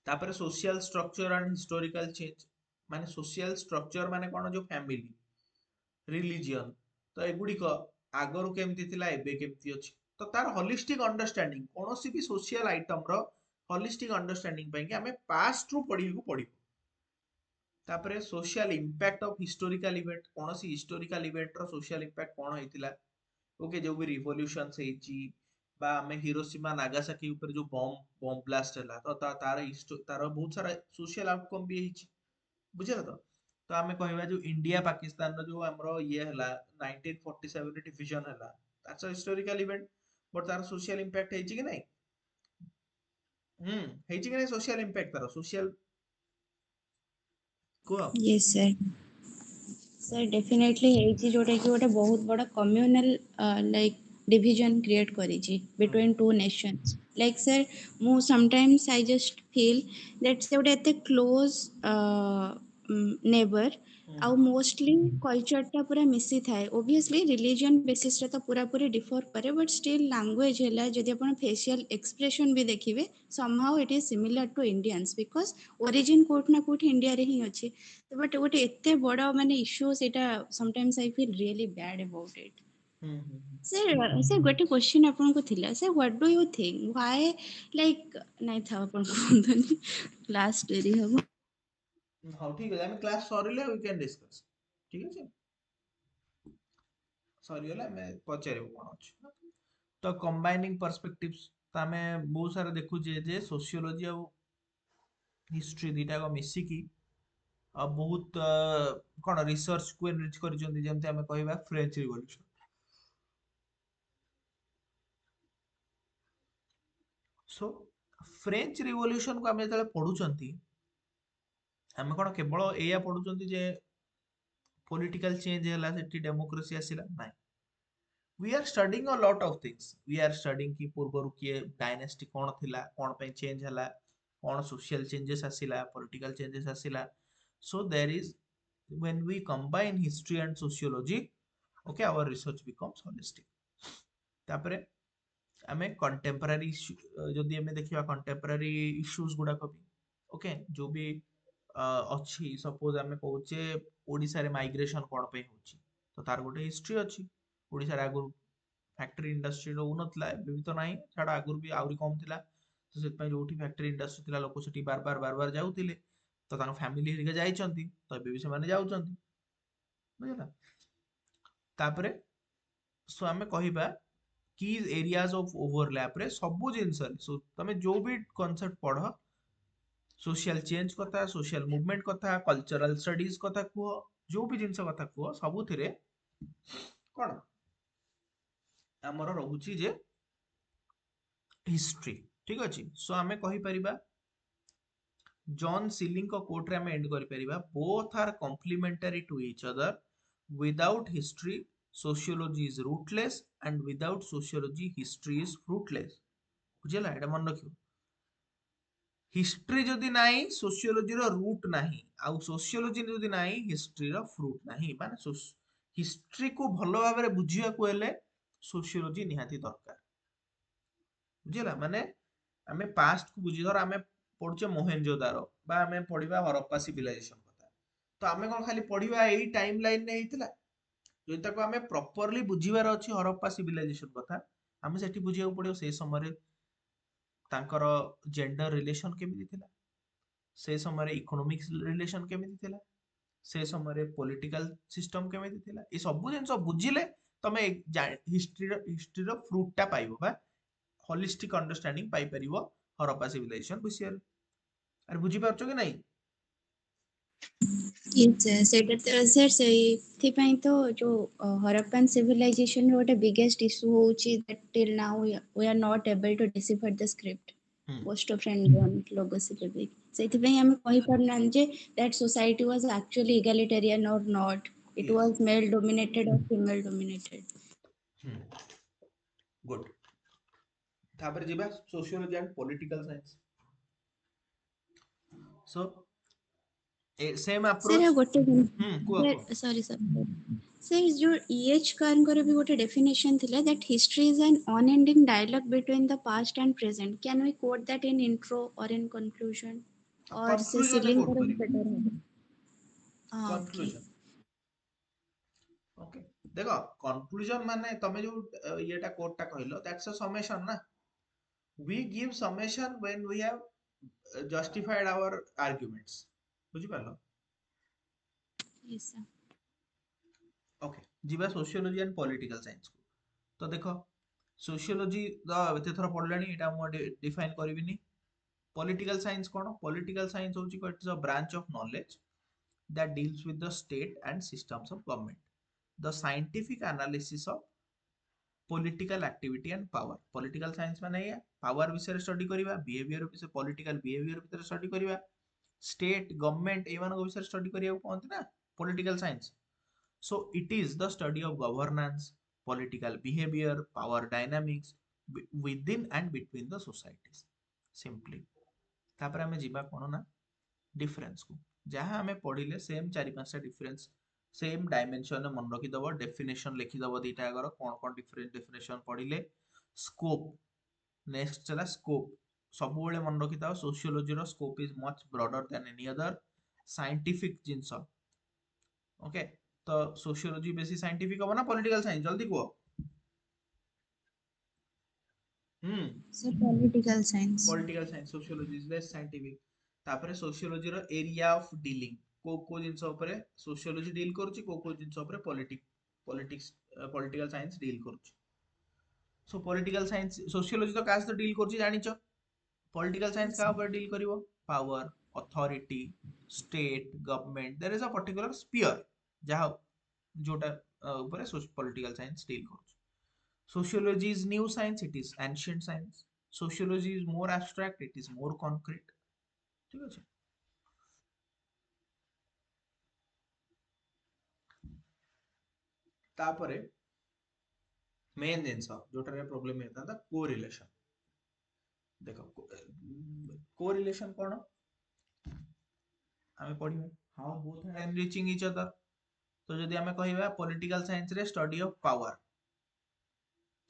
A: तापर social structure and historical change माने सोशल स्ट्रक्चर माने कोन जो फैमिली रिलीजियन तो एगुड़िक आगरु केमती थिला एबे केमती अछि तो तार होलिस्टिक अंडरस्टैंडिंग कोनोसी भी सोशल आइटम रो होलिस्टिक अंडरस्टैंडिंग ପାଇଁ कि हमें पास्ट रू पढिବାକୁ पडिबो तापरे social impact of historical event कोनोसी हिस्टोरिकल इवेंट रो सोशल इंपैक्ट कोन होइतिला ओके जो भी रिवोल्यूशंस हेची बा हमें हिरोशिमा नागासाकी ऊपर जो बॉम्ब ब्लास्ट हला तो तार बहुत सारा सोशल आउटकम भी हेची बुझिला तो आमे कहबा जो इंडिया पाकिस्तान रो जो हमरो ये हला 1947 रे डिवीजन हला that's a historical event but तार सोशल इंपैक्ट हेची कि नहीं हेची कि नहीं सोशल इंपैक्ट तार सोशल को
D: yes sir सर डेफिनेटली ହେଇଛି जोटा कि गोटे बहुत बड़ा कम्युनल लाइक डिवीजन क्रिएट करिछि between two nations like sir मु sometimes I just feel that से गोटे एते क्लोज नेबर आउ मोस्टली कल्चरटा पूरा मिसी थाए ओबियसली रिलीजन बेसिस रे तो पूरा पूरी डिफर करे बट स्टिल लैंग्वेज हैला जदि अपन फेशियल एक्सप्रेशन भी देखिबे somehow it is similar to Indians because origin कोट ना कोट इंडिया रे ही अछि बट गोटे एते बड़ माने इश्यू सेटा sometimes I feel really bad about it sir गोटे क्वेश्चन आपन को थिला sir what do you think why like नाही था आपन को क्लास डेरी हबो
A: हाँ ठीक है क्लास सरिले वी कैन डिस्कस ठीक है सरीगला आमे पचारिबो कोन अछि तो कंबाइनिंग पर्सपेक्टिव्स तो आमे बहुत सारा देखु जे सोशियोलॉजी और हिस्ट्री दीटा को मिसिकी बहुत कौन रिसर्च को एनरिच करिसेंती जेमते आमे कहबा फ्रेंच रिवॉल्यूशन सो फ्रेंच रिवोल्यूशन को आम जो पढ़ुंट आम कौन केवल या पढ़ुंट जे पॉलिटिकल चेंज है डेमोक्रेसी आसला ना we are studying a lot of things we are studying कि पूर्व किए डायनेस्टी कौन थिला कौन पे चेंज हला कौन सोशल चेंजेस आसिला पॉलिटिकल चेंजेस आसिला so there is when we combine history and sociology okay our research becomes holistic तापरे आमे कंटेम्पररी जदि आमे देखिबा कंटेम्पररी इश्यूज गुडा भी ओके जो भी अच्छी सपोज आमे कहूचे ओडिसा रे माइग्रेशन कोन पे होची तो तार गोटे हिस्ट्री अच्छी ओडिसा रे आगु फैक्ट्री इंडस्ट्री रो नथला एबे भी तो नाही छाड़ा आगु भी आउरी कम थिला तो सेत पय जोठी फैक्ट्री इंडस्ट्री थिला लोक सेठी बार बार जाउतिले तो ताଙ୍କ फैमिली हिरिका जाइचंती तो एबे भी से माने जाउचंती बुझला तापरे सो आमे कहिबा की एरियाज ऑफ ओवरलैप रे सब जिनस सो तमे जो भी कांसेप्ट पढ़ सोशल चेंज कथा सोशल मूवमेंट कथा कल्चरल स्टडीज कथा कुह जो भी जिनस कथा कुह सबुथिरे कोन हमर रहुची जे हिस्ट्री ठीक अछि सो आमे कहि परिबा जॉन सिलिंग को कोट रे आमे एंड करि परिबा both are complementary to each other without history sociology is rootless and without sociology history is fruitless बुझला एटा मन रखियो हिस्ट्री जदि नाही सोशियोलॉजी रो रूट नाही आउ सोशियोलॉजी जदि नाही हिस्ट्री रो फ्रूट नाही माने हिस्ट्री को भलो भाबरे बुझिया को हेले सोशियोलॉजी निहाती दरकार बुझला माने आमे पास्ट को बुझी धर आमे पढुचे मोहेनजोदारो बा आमे पढिबा हरप्पा सिविलाइजेशन कथा तो आमे कोन खाली पढिबा एई टाइम लाइन ने हेतिला जो ताको आमे प्रॉपरली बुझीबार अछि हरप्पा सिविलाइजेशन कथा आमे सेठी बुझिया पड़ियो से समय तांकर जेंडर रिलेशन केमिति थिला से समय इकोनॉमिक्स रिलेशन केमिति थिला से समय पॉलिटिकल सिस्टम केमिति थिला ए सब जिंस बुझिले तमे हिस्ट्री रो फ्रूट टा पाइबो बा होलिस्टिक अंडरस्टैंडिंग पाई परिबो हरप्पा सिविलाइजेशन विषय अरे बुझी पारछो कि नहीं
D: ସେଇଟା ତ ସାର୍ ସେଇଥିପାଇଁ ତ ଯୋଉ ହରପ୍ପାନ ସିଭିଲାଇଜେସନ ର ଗୋଟେ ବିଗେଷ୍ଟ ଇସ୍ୟୁ ହଉଛି that till now we are not able to decipher the script post of and logos ସେଇଥିପାଇଁ ଆମେ କହିପାରୁନାହାନ୍ତି ଯେ that society was actually egalitarian or not it
A: yes
D: was male dominated or female dominated
A: good तापर जिबा sociology and political science so same
D: sir
A: approach
D: ଗୋଟେ
A: कुआ कुआ
D: sorry sir sir जो EH कारଙ୍କର भी ଗୋଟେ definition ଥିଲା that history is an unending dialogue between the past and present can we quote that in intro or in conclusion or से
A: conclusion रे coat
D: सिलिंगर
A: करी
D: better होगा हाँ ओके
A: कंक्लूजन ओके देखो कंक्लूजन माने तमे जो येटा कोटटा कहलो दैट्स अ समेशन ना we give summation when we have justified our arguments बुझी पारलो
D: yes sir
A: ओके जिबा सोशियोलॉजी एंड पॉलिटिकल साइंस को तो देखो सोशियोलॉजी द एते थरा पढलानी एटा मो डिफाइन करबिनी पॉलिटिकल साइंस कोन पॉलिटिकल साइंस होची it's a branch of knowledge that deals with the state and systems of government the scientific analysis of political activity and power political science माने या power विषय study करिवा behaviour विषय political behavior विषय study करिवा state government ए मानको विषय study करिया कोनते ना political science so it is the study of governance political behavior power dynamics within and between the societies simply तापर हमें जीवा कोन ना डिफरेंस को जहाँ हमें पढ़िले सेम चारि पांचटा डिफरेंस सेम डायमेंशन मन रखी दबो डेफिनेशन लिखि दबो दीटा अगर कोन कोन डिफरेंट डेफिनेशन पढ़िले स्कोप नेक्स्ट चला स्कोप सब बेले मन रखी था सोशियोलॉजी रो scope is much broader than any other scientific जिंस ओके तो सोशियोलॉजी बेसी साइंटिफिक हो ना पॉलिटिकल साइंस जल्दी को
D: sir political science
A: political science sociology is less scientific तापरे सोशियोलॉजी रो एरिया ऑफ डीलिंग को जिंस ऊपर सोशियोलॉजी डील करूची को जिंस ऊपर पॉलिटिक्स पॉलिटिकल साइंस डील करूची सो पॉलिटिकल साइंस सोशियोलॉजी तो कास तो डील करूची जानिचो पॉलिटिकल साइंस
D: yes
A: का
D: sir
A: ऊपर डील करिवो power authority state government there is a particular sphere जहा जोटा ऊपर पॉलिटिकल साइंस डील करूची sociology is new science it is ancient science Sociology is more abstract, it is more concrete. ठीक ଅଛି। तापरे मेन जिनस जोटारे problem हेता था कोरिलेशन। देखो कोरिलेशन कोन आमे पढिबे how both are enriching each other. तो जदि आमे कहिबा पॉलिटिकल साइंस रे study of power,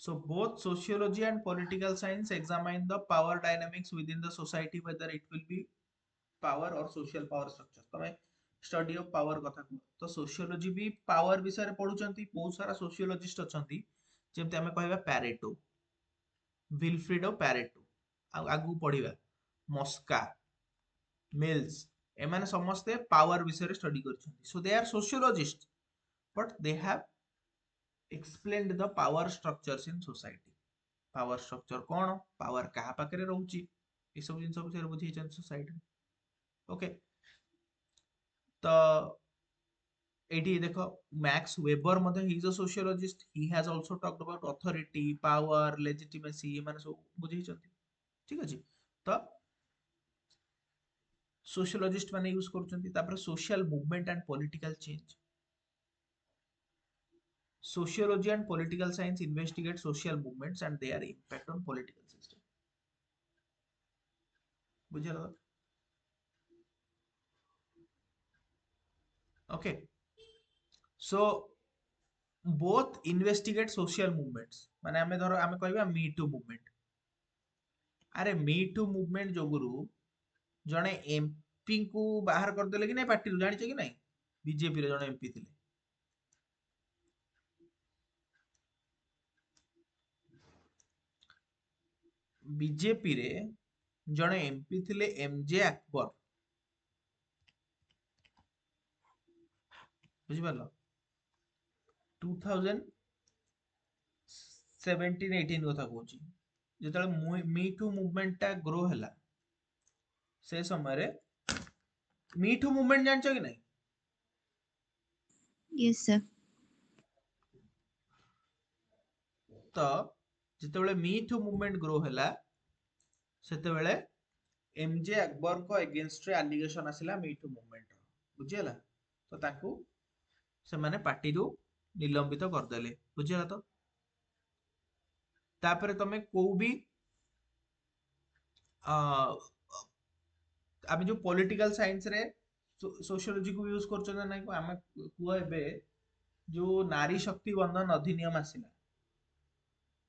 A: so both sociology and political science examine the power dynamics within the society, whether it will be power or social power structure। तमे study of power कथा कह तो sociology भी power विषय रे पढुचंती, बहुत सारा सोशियोलॉजिस्ट अछंती जेमते आमे कहबा पैरेटो, विल्फ्रेडो पैरेटो, आगु पढिबा मस्का, मिल्स, एमाने समस्ते पावर विषय रे स्टडी करछंती। So they are sociologist but they have explained the power structures in society। Power structure कौन, पावर कहा पाखरे रहउची, ए सब जिन सब से बुझेचन सोसाइटी। ओके तो एटी देखो मैक्स वेबर मध्ये he is a sociologist, he has also talked about authority, power, legitimacy, माने सब बुझेचन। ठीक अछि। तो सोशियोलॉजिस्ट माने यूज करचंती। तापर social movement and political change. Sociology and political science investigate social movements and their impact on political system। बुझल? Okay, so both investigate social movements। माने आमे धरो आमे कहबा मी टू मूवमेंट। अरे मी टू मूवमेंट जोगुरु जणे एमपी को बाहर कर देले कि नै पार्टी रु, जानि छ कि नै? बीजेपी रे जणे एमपी थिले। बीजेपी रे जणे एमपी थिले एमजे अकबर। बुझि पारलो? 2017-18 कथा कहूची जेतले मी टू मूवमेंट टा ग्रो हैला से समय रे मी टू मूवमेंट जानछ कि नै?
D: Yes, sir.
A: तो जेतेबेले मी टू मूवमेंट ग्रो हैला सेतेबेले एमजे अकबर को अगेंस्ट रे एलिगेशन आसिला मी टू मूवमेंट। बुझियला? तो ताकू से माने पार्टी रु निलंबित कर देले। बुझियला? तो तापरे तमे को भी आमे जो पॉलिटिकल साइंस रे सोशियोलॉजी को यूज करछन ना नै, आमे कुआ एबे जो नारी शक्ति बंधन अधिनियम आसिला,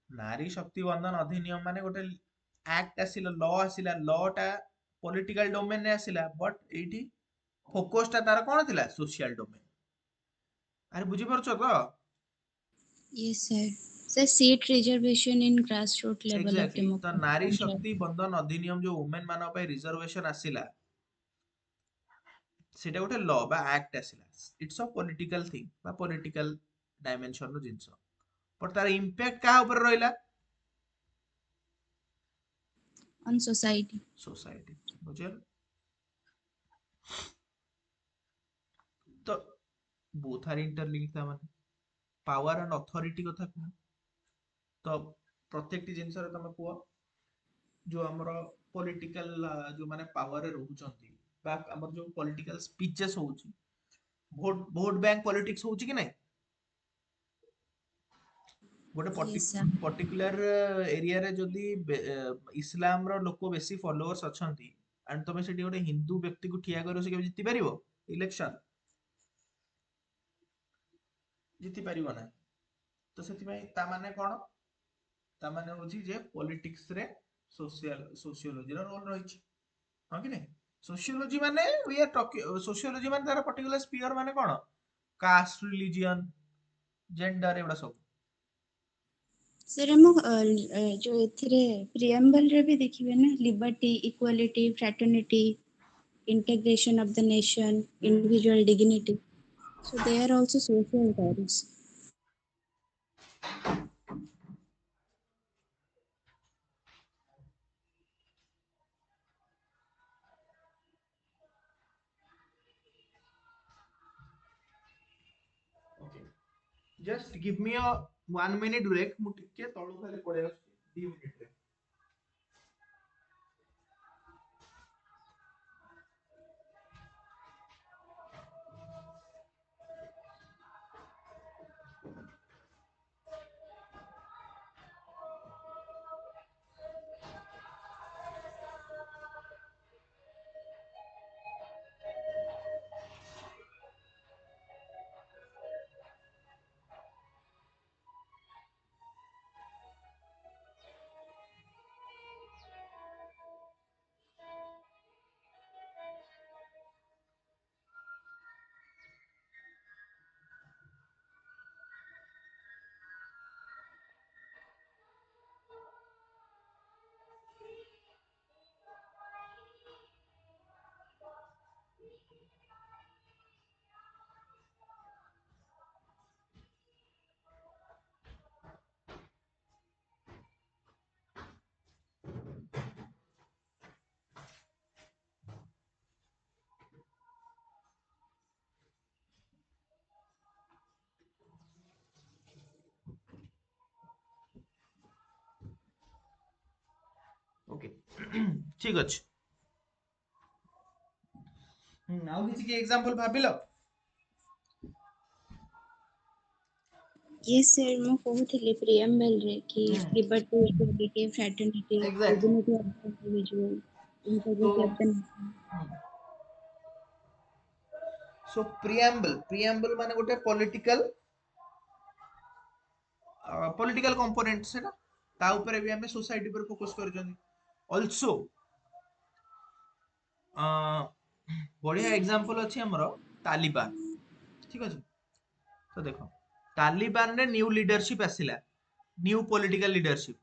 A: नारी शक्ति बंधन अधिनियम माने गोटे एक्ट आसिला, लॉ आसिला, लॉ टा पॉलिटिकल डोमेन रे आसिला बट एठी फोकस टा तार कोन थिला? Social domain. अरे बुझी परछो तो?
D: Yes, sir. Sir, seat reservation in grassroots level of
A: exactly. तो नारी
D: democracy, right?
A: शक्ति बंधन अधिनियम जो वुमेन मान पे रिजर्वेशन आसिला सेटा गोटे लॉ बा एक्ट आसिला। इट्स अ पॉलिटिकल थिंग बा पॉलिटिकल डायमेंशन रो जिंस, पर तार इंपैक्ट का ऊपर रहिला?
D: On society.
A: सोसाइटी। बुझल? तो बोथ आर इंटरलिंक्ड था माने पावर एंड अथॉरिटी कथा को तो प्रत्येक टी जिंस रे तमे को जो हमर पॉलिटिकल जो माने पावर रे रहउचंती बा हमर जो पॉलिटिकल स्पीचेस होउची, वोट बैंक पॉलिटिक्स होउची कि नै? गोटे
D: Yes, sir.
A: पर्टिकुलर एरिया रे जदी इस्लाम रो लोक बेसी फॉलोअर्स अछंती एंड तमे सेठी गोटे हिंदू व्यक्ति को ठिया करियो से के जिति परिबो इलेक्शन? जिति परिबो ना। तो सेति भाई ता माने कोन? ता माने होची जे पॉलिटिक्स रे सोशियोलॉजी रो रोल रहिची। हां कि नै? सोशियोलॉजी माने वी आर टॉकिंग, सोशियोलॉजी माने तार पर्टिकुलर स्फीयर माने कोन? कास्ट, रिलीजन, जेंडर एबडा सब।
D: सर हम जो एथिरे प्रियम्बल रे भी देखिबे ना, liberty, equality, fraternity, integration of the nation, individual dignity. So they are also social values.
A: Okay, just give me a 1 minute break, मु टिके तळु खाली पळे आसी 2 मिनिट रे। ठीक अछि। ଆଉ କିଛି କି एग्जांपल ଭାବିଲ?
D: Yes sir, ମୁଁ କହୁଥିଲି preamble ରେ କି
A: ହୁଁ
D: liberty, equality, fraternity,
A: exactly.
D: dignity of the individual,
A: तो
D: integrity of the nation.
A: So preamble माने गोटे पॉलिटिकल कंपोनेंट सेटा ता ऊपर भी हमें सोसाइटी पर फोकस करजनी आल्सो बढ़िया एग्जांपल अछि हमरो तालिबान। ठीक अछि। तो देखो तालिबान रे न्यू लीडरशिप आसिला, न्यू पॉलिटिकल लीडरशिप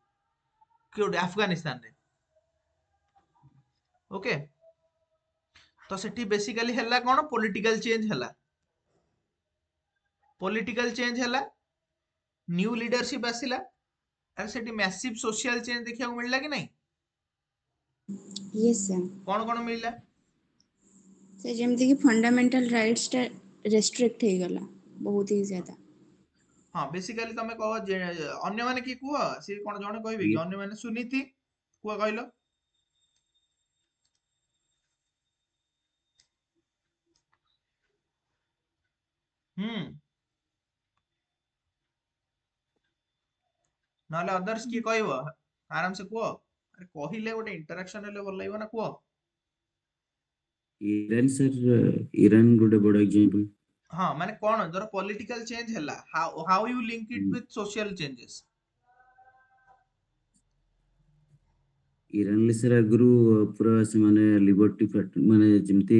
A: क्यों अफगानिस्तान रे। ओके तो सेठी बेसिकली हला कोन पॉलिटिकल चेंज हला, पॉलिटिकल चेंज हला, न्यू लीडरशिप आसिला और सेठी मैसिव सोशल चेंज देखिया को मिलला कि नहीं?
D: Yes sir.
A: कौन कौन मिलला?
D: से जेमती कि फंडामेंटल राइट्स टा रेस्ट्रिक्ट हो गला बहुत ही ज्यादा।
A: हाँ बेसिकली तमे कह जे अन्य माने की कुह से कोन जणे कहबे कि
F: आगे
A: अन्य माने सुनीति कुह कहलो? हम्म नहले अदर्स की कहबो आराम से कुह। अरे कहिले गोटे इंटरेक्शन हेले भल लागबो ना कुह।
F: ईरान सर, ईरान गोटे बड़ एग्जांपल।
A: हाँ माने कौन धर पॉलिटिकल चेंज हैला, how you link it with social changes?
F: Iran ले सर आगुरु पूरा से माने लिबर्टी माने जेमती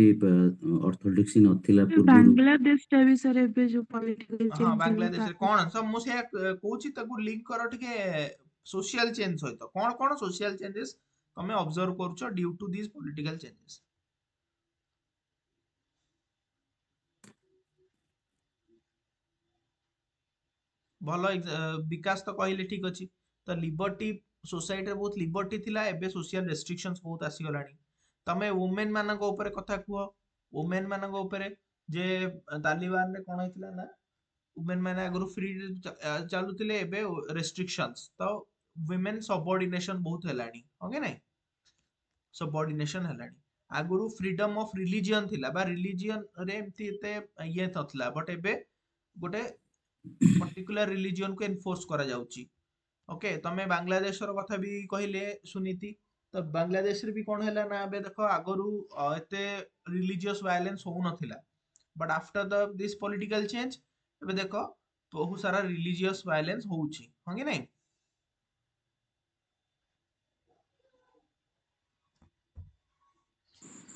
F: ऑर्थोडॉक्सी नथिला पूर्वरु।
C: बांग्लादेश टा भी सर एबे जो पॉलिटिकल
A: हाँ
C: चेंज होला
A: बांग्लादेश रे
C: ता
A: कौन सब मु से कहूची ताकू लिंक करो टिके सोशल चेंज सहित कौन कौन सोशल चेंजेस तमे ऑब्जर्व करूछ due to this political changes? भल विकास तो कहले ठीक अछि। तो लिबर्टी सोसाइटी रे बहुत लिबर्टी थिला, एबे सोशल रेस्ट्रिक्शंस बहुत आसी गलानी। तमे वुमेन मानक ऊपर कथा कुह, वुमेन मानक ऊपर जे तालिबान रे कोन हेतिला ना वुमेन माने अगरु फ्री चलुतिले एबे रेस्ट्रिक्शंस तो वुमेन सबऑर्डिनेशन बहुत हेलानी। ओके नहीं सबऑर्डिनेशन हेलानी। आगुरु फ्रीडम ऑफ रिलीजियन थिला बा रिलीजियन रे एमती एते ये थतला बट एबे गोटे पर्टिकुलर रिलीजियन को एनफोर्स करा जाउची। ओके तमे बांग्लादेश रो कथा भी कहले सुनीति। तो बांग्लादेश रे भी कोन हैला ना एबे देखो आगरु एते रिलीजियस वायलेंस हो नथिला but after the this political change एबे देखो बहुत सारा रिलीजियस वायलेंस होउची। हां कि नहीं?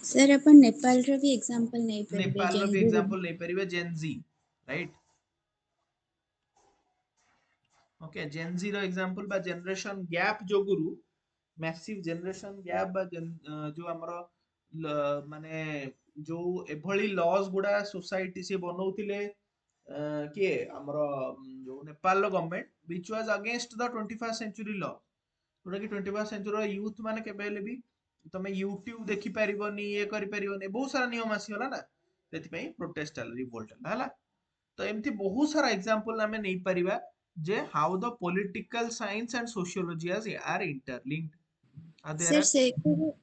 D: सर अपन नेपाल रो भी एग्जांपल नहीं परिबे
A: नेपाल रो भी
D: जेन
A: एग्जांपल नहीं परिबे जेनजी राइट। ओके जेनजी रो एग्जांपल बा जनरेशन गैप जो गुरु मैसिव जनरेशन गैप बा जो हमरो माने जो एभली लॉज गुडा सोसाइटी से बनौतिले किए हमरो जो नेपाल रो government which was against the 21st century law जोटा कि 21st सेंचुरी यूथ माने केबे हेले भी तमे यूट्यूब देखि परिबोनी ये करि परिबोनी बहुत सारा नियम आसी होला ना सेति पई प्रोटेस्ट हला रिवोल्ट हला। तो एमती बहुत सारा एग्जांपल हमें नहीं परिबा जे how the political science and sociology are interlinked are there
D: sir
A: are.
D: से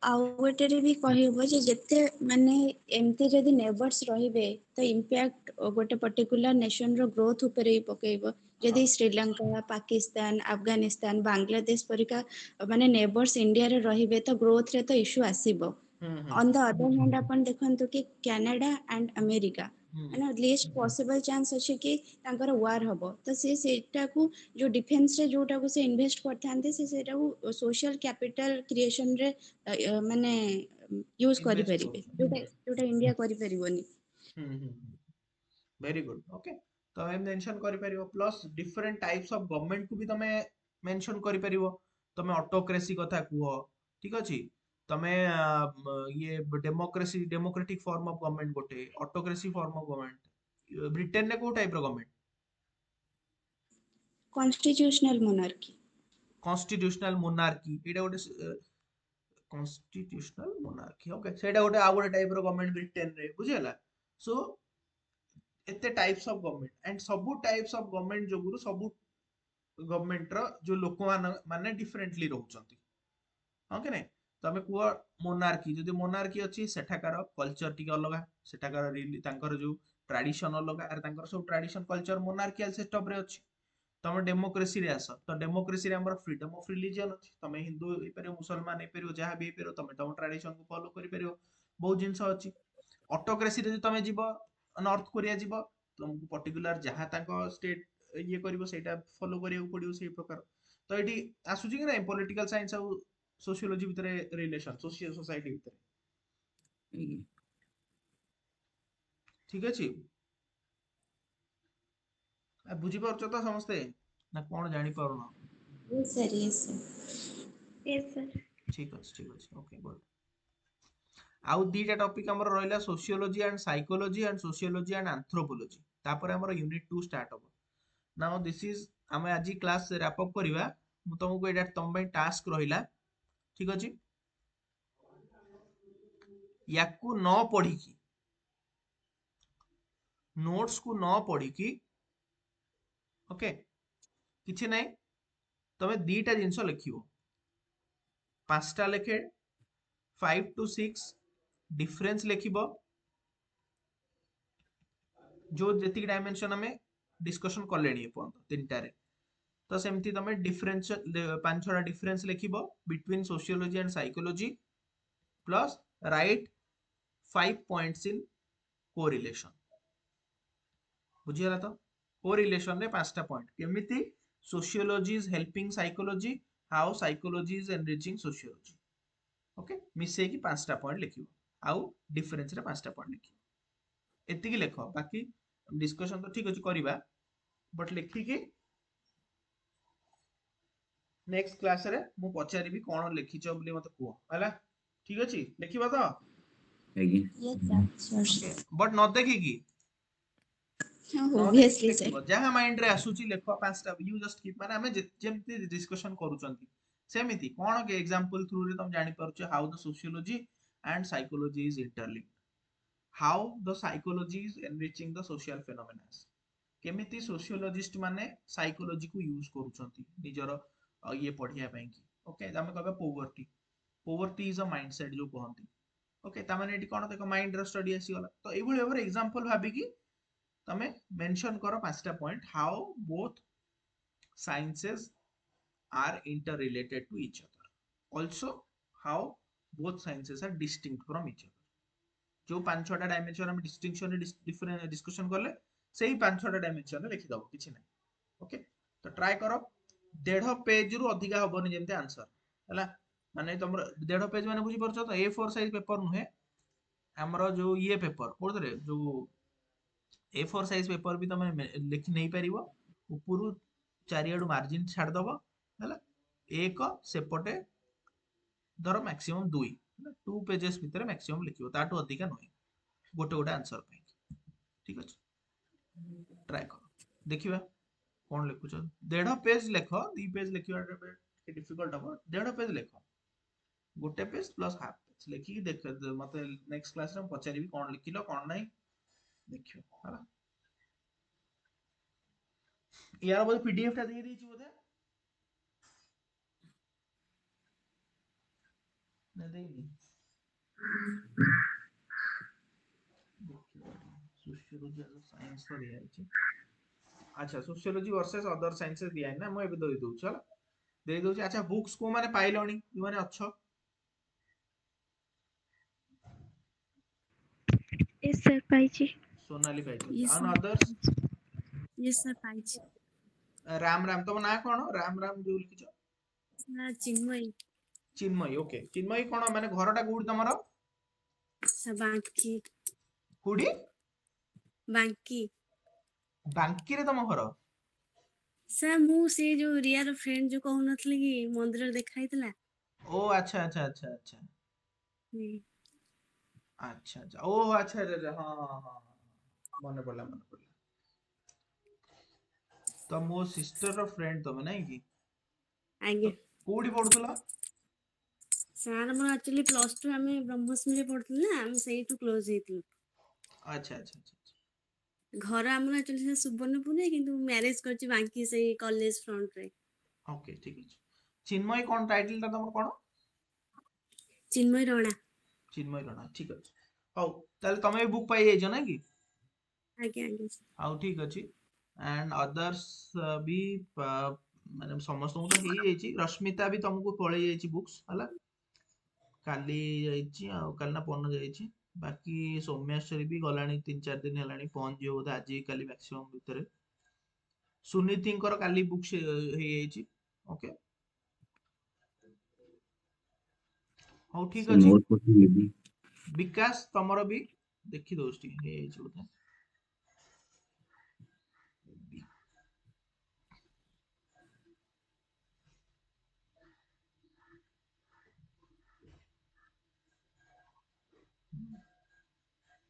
D: आउ गोटेरे भी कहबो जे जते माने एमती जदी नेबर्स रहिबे तो इंपैक्ट गोटे पर्टिकुलर नेशन रो ग्रोथ ऊपर ही पकेइबो।
A: हाँ
D: जदी श्रीलंका, पाकिस्तान, अफगानिस्तान, बांग्लादेश परिका माने नेबर्स इंडिया रे रहिबे तो ग्रोथ रे तो इशू आसीबो। On the
A: hmm
D: other hand अपन देखंतु कि कनाडा एंड अमेरिका
A: हम्म
D: माने लीस्ट पॉसिबल चांस अछि कि तांकर वार हबो तो से सेटा को जो डिफेंस रे जोटा को से इन्वेस्ट करथांते से सेटा को सोशल कैपिटल क्रिएशन रे माने यूज करि
A: इन्वेस्ट
D: परिबे
A: करू।
D: जोटा जोटा इंडिया करि परिबोनी।
A: Very good okay. तो हम मेंशन करि परिबो plus different types of government को भी तमे मेंशन करि परिबो। तमे ऑटोक्रेसी कथा कुहो ठीक अछि। तमे ये democracy democratic form of government गोटे autocracy form of government Britain ने को टाइप रो government
D: constitutional monarchy
A: constitutional monarchy एटा गोटे कॉन्स्टिट्यूशनल मोनार्की ओके सेटा गोटे आ गोटे टाइप रो गवर्नमेंट ब्रिटेन रे बुझियला। सो एते टाइप्स ऑफ गवर्नमेंट एंड सबु टाइप्स ऑफ गवर्नमेंट जोगुरु सबु गवर्नमेंट रो जो लोक माने डिफरेंटली रहउचंती। हां कि नहीं? ତମେ କୁହ ମୋନାର୍କି, ଯଦି ମୋନାର୍କି ଅଛି ସେଠାକାର କଲଚର ଟିକେ ଅଲଗା, ସେଠାକାର ତାଙ୍କର ଯୋଉ ଟ୍ରାଡିସନ ଅଲଗା, ଆରେ ତାଙ୍କର ସବୁ ଟ୍ରାଡିସନ କଲଚର ମୋନାର୍କିଆଲ ସିଷ୍ଟମ ରେ ଅଛି। ତମେ ଡେମୋକ୍ରେସି ରେ ଆସ, ତ ଡେମୋକ୍ରେସି ରେ ଆମର ଫ୍ରିଡମ ଅଫ ରିଲିଜିୟନ ଅଛି, ତମେ ହିନ୍ଦୁ ହେଇପାରିବ, ମୁସଲମାନ ହେଇପାରିବ, ଯାହା ବି ହେଇପାରିବ, ତମେ ତମ ଟ୍ରାଡିସନ କୁ ଫଲୋ କରିପାରିବ, ବହୁତ ଜିନିଷ ଅଛି। ଅଟୋକ୍ରେସି ରେ ଯଦି ତମେ ଯିବ, ନର୍ଥ କୋରିଆ ଯିବ, ତମକୁ ପର୍ଟିକୁଲାର ଯାହା ତାଙ୍କ ଷ୍ଟେଟ ଇଏ କରିବ ସେଇଟା ଫଲୋ କରିବାକୁ ପଡିବ ସେଇ ପ୍ରକାର। ତ ଏଠି ଆସୁଛି କି ନାଇଁ ପଲିଟିକାଲ ସାଇନ୍ସ ଆଉ ସୋସିଓଲୋଜି ଭିତରେ ରିଲେସନ, ସୋସାଇଟି ଭିତରେ,
F: ଆଜ୍ଞା
A: ଠିକ ଅଛି। ବୁଝିପାରୁଛ ତ ସମସ୍ତେ, ନା କଣ ଜାଣିପାରୁନ?
D: Yes, sir. Yes, sir.
C: Yes, sir.
A: ଠିକ ଅଛି ଓକେ ଗୁଡ୍। ଆଉ ଦିଟା ଟପିକ ଆମର ରହିଲା, sociology and psychology and sociology and anthropology. ତାପରେ ଆମର ୟୁନିଟ୍ 2 ଷ୍ଟାର୍ଟ ହବ। ନାଉ ଦିସ୍ ଇଜ, ଆମେ ଆଜି କ୍ଲାସ ରାପ ଅପ୍ କରିବା। ମୁଁ ତମକୁ ଏଇଟା ତମ ପାଇଁ ଟାସ୍କ ରହିଲା, ଠିକ ଅଛି। ୟାକୁ ନ ପଢିକି, ନୋଟ୍ସ କୁ ନ ପଢିକି, ଓକେ, କିଛି ନାହିଁ, ତମେ ଦିଟା ଜିନିଷ ଲେଖିବ, 5ଟା ଲେଖେ 5 to 6 डिफरेंस लिखिबो, जो जेतिक डायमेंशन हमें डिस्कशन कलेनी एपर्यंत तीनटा रे। तो सेमती तमे डिफरेंस 5-6टा डिफरेंस लिखिबो between sociology and psychology, plus write 5 points in correlation. बुझिगला तो? कोरिलेशन रे 5टा पॉइंट, केमिति sociology is helping psychology, how psychology is enriching sociology. Okay, मिसे की 5टा पॉइंट लिखिबो, आउ डिफरेंस रे 5टा पॉइंट लिखिबो, एतिकी लेख। बाकी डिस्कशन तो ठीक अछि करिबा, बट लेखिकी नेक्स्ट क्लास रे मु पचारिबी कोन लेखिछ बोली मते कुह, हैला? ठीक अछि, लेखिबा तो?
F: ଆଜ୍ଞା
D: Yes, sir.
A: Okay,
D: Sure.
A: But न देखिकी, न देखिकी
D: Obviously, sir.
A: लेखिबो, जहा माइंड रे आसुची लेख 5टा, यू जस्ट कीप, माने हमें जेमति डिस्कशन करूचंती सेमिति कोन के एग्जांपल थ्रू रे तुम जानि पारुछ how the sociology and psychology is interlinked, how the psychology is enriching the social phenomena, केमिति सोशियोलॉजिस्ट माने साइकोलॉजी को यूज करूचंती निजर ये पढ़िया ପାଇଁ कि। ओके, ଆମେ कहबा poverty, poverty is a mindset जो कहंती। ओके, ता माने एटी कोन देखो माइंड रो स्टडी आसी गला, तो एई भली भाबरे एग्जांपल भाबी कि तमे मेंशन करो 5टा point, how both sciences are interrelated to each other, also how both sciences are distinct from each other. जो 5-6टा डायमेंशन हम डिस्टिंक्शन डिफरेंट डिस्कशन करले सेही 5-6टा डायमेंशन लिखि दबो, किछि नै। ओके, तो ट्राई करो, 1.5 पेज रु अधिका हबनी जेमते आंसर, हैला? माने तमर 1.5 पेज माने बुझी परछ तो A4 साइज पेपर नुहे, हमरो जो ये पेपर कोथरे जो A4 साइज पेपर भी तमे लिखि नै परिबो, उपरु चारियाडू मार्जिन छाड़ दबो, हैला? एक सेपटे धर मैक्सिमम 2, 2 पेजेस भितर मैक्सिमम लिखिबो, ताटू अधिका नुहे, गोटे गोटे आंसर पे। ठीक अछि, ट्राई करो, देखिबा कोन लिखुछ। 1.5 पेज लेख, 2 पेज लिखिबा के डिफिकल्ट हो, 1.5 पेज लेख, गोटे पेज प्लस हाफ पेज लिखि देख, मते नेक्स्ट क्लास रे पचारिबी कोन लिखिलो कोन नै, देखियो, होला? यार बोले पीडीएफ टा दे देछि बोधे, नै देइनी, देखियो सोशियोलॉजी एज साइंस तो दिया अछि। अच्छा, सोशियोलॉजी वर्सेस अदर साइंसेस दिया है ना, मैं दे दूँ, चल दे दूँ। अच्छा, बुक्स को माने पाइलनी माने अच्छो?
C: Yes, sir. पाइची।
A: सोनाली पाइछन,
E: Yes,
A: अन
E: sir.
A: अदर्स?
E: Yes, sir. पाइଛି।
A: राम राम, तुम ना कोन? राम राम जो लिखिछ?
E: ନା ଚିନ୍ମୟୀ।
A: चिन्मयी। ओके, चिन्मयी कोन माने घरटा कोउड तमरो?
E: ବାଙ୍କି।
A: कोडी?
E: ବାଙ୍କି।
A: बांकी रे तम घर?
E: ସାର୍ ମୁଁ ସେ ଯୋଉ ରିୟାର ଫ୍ରେଣ୍ଡ ଯୋଉ କହୁନଥିଲି କି ମନ୍ଦିରରେ ଦେଖା ହେଇଥିଲା।
A: ओ अच्छा अच्छा अच्छा अच्छा
E: ହୁଁ।
A: अच्छा अच्छा, ओ अच्छा अच्छा, हाँ हाँ हाँ, मने पड़ला मने पड़ला। तो मो सिस्टर रो फ्रेंड तमे नै कि?
E: ଆଜ୍ଞା।
A: ତ କୋଉଠି ପଢୁଥିଲ?
E: ସାର୍ ମୋର ଆକ୍ଚୁଆଲି +2 ଆମେ ବ୍ରହ୍ମଶ୍ମୀରେ ପଢୁଥିଲୁ ନା, ଆମେ ସେଇଠୁ କ୍ଲୋଜ ହେଇଥିଲୁ।
A: अच्छा अच्छा अच्छा अच्छा।
E: ଘର ଆମର ଆକ୍ଚୁଆଲି ସେ ସୁବର୍ଣ୍ଣପୁରରେ, କିନ୍ତୁ ମ୍ୟାରେଜ କରିଛି ବାଙ୍କି ସେଇ କଲେଜ ଫ୍ରଣ୍ଟରେ।
A: ओके, ठीक अछि। चिन्मयी कोन टाइटल ता तमर कोन?
E: ଚିନ୍ମୟ ରଣା।
A: ଚିନ୍ମୟ ରଣା ଠିକ ଅଛି। ହଉ ତାହେଲେ ତମେ ବୁକ୍ ପାଇ ଯାଇଛ ନା କି?
E: ଆଜ୍ଞା ଆଜ୍ଞା sir।
A: ହଉ ଠିକ ଅଛି। ଆଣ୍ଡ ଅଦର୍ସ ବି ମାନେ ସମସ୍ତଙ୍କୁ ତ ହେଇଯାଇଛି। ରଶ୍ମିତା ବି ତମକୁ ପଳେଇ ଯାଇଛି ବୁକ୍ସ ହେଲା। କାଲି ଯାଇଛି ଆଉ କାଲି ନା ପନ ଯାଇଛି। ବାକି ସୌମ୍ୟାଶ୍ରୀ ବି ଗଲାଣି 3-4 ଦିନ ହେଲାଣି, ପହଞ୍ଚିଯିବ ବୋଧେ ଆଜି କାଲି ମ୍ୟାକ୍ସିମମ୍ ଭିତରେ। ସୁନୀତିଙ୍କର କାଲି ବୁକ୍ସ ହେଇଯାଇଛି। ଓକେ ହଉ ଠିକ
F: ସେ
A: ଅଛି।
F: ମୋର ପଠେଇବି।
A: ବିକାଶ ତମର ବି ଦେଖି ଦଉଛି ଟିକେ ହେଇଯାଇଛି ବୋଧେ।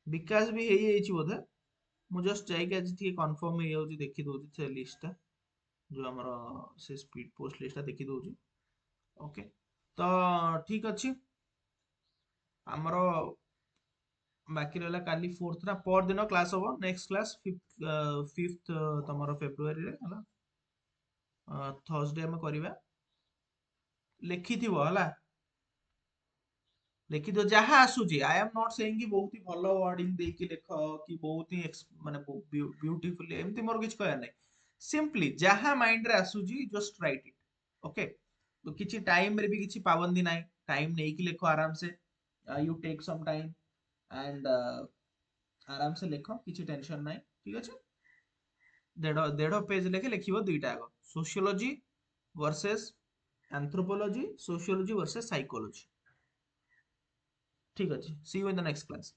A: ବିକାଶ ବି ହେଇଯାଇଛି ବୋଧେ। ମୁଁ ଜଷ୍ଟ ଯାଇକି ଆଜି ଟିକେ କନଫର୍ମ ହେଇଯାଉଛି, ଦେଖି ଦଉଛି ସେ ଲିଷ୍ଟଟା, ଯୋଉ ଆମର ସେ ସ୍ପିଡ ପୋଷ୍ଟ ଲିଷ୍ଟଟା ଦେଖି ଦଉଛି। ଓକେ ତ ଠିକ ଅଛି। ଆମର ବାକି ରହିଲା କାଲି 4th ନା ପର ଦିନ କ୍ଲାସ ହବ। ନେକ୍ସଟ କ୍ଲାସ 5th ତମର ଫେବୃଆରୀରେ ହେଲା। ଥର୍ସଡେ ଆମେ କରିବା। ଲେଖିଥିବ ହେଲା, ଲେଖିଦିଅ ଯାହା ଆସୁଛି। ଆଇ ଏମ୍ ନଟ୍ ସେଇଙ୍ଗ କି ବହୁତ ହି ଭଲ ୱାର୍ଡିଂ ଦେଇକି ଲେଖ କି ବହୁତ ହି ମାନେ ବ୍ୟୁଟିଫୁଲି, ଏମିତି ମୋର କିଛି କହିବାର ନାହିଁ। ସିମ୍ପଲି ଯାହା ମାଇଣ୍ଡରେ ଆସୁଛି ଜଷ୍ଟ ରାଇଟ୍ ଇଟ୍। ଓକେ ତ କିଛି ଟାଇମରେ ବି କିଛି ପାବନ୍ଦି ନାହିଁ, ଟାଇମ ନେଇକି ଲେଖ ଆରାମସେ। You take some time and ଆରାମସେ ଲେଖ, କିଛି ଟେନସନ ନାହିଁ। ଠିକ ଅଛି। ଦେଢ ଦେଢ ପେଜ ଲେଖେ ଲେଖିବ ଦୁଇଟା ଆଗ, sociology versus anthropology, sociology versus psychology। ठीक अच्छे, see you in the next class।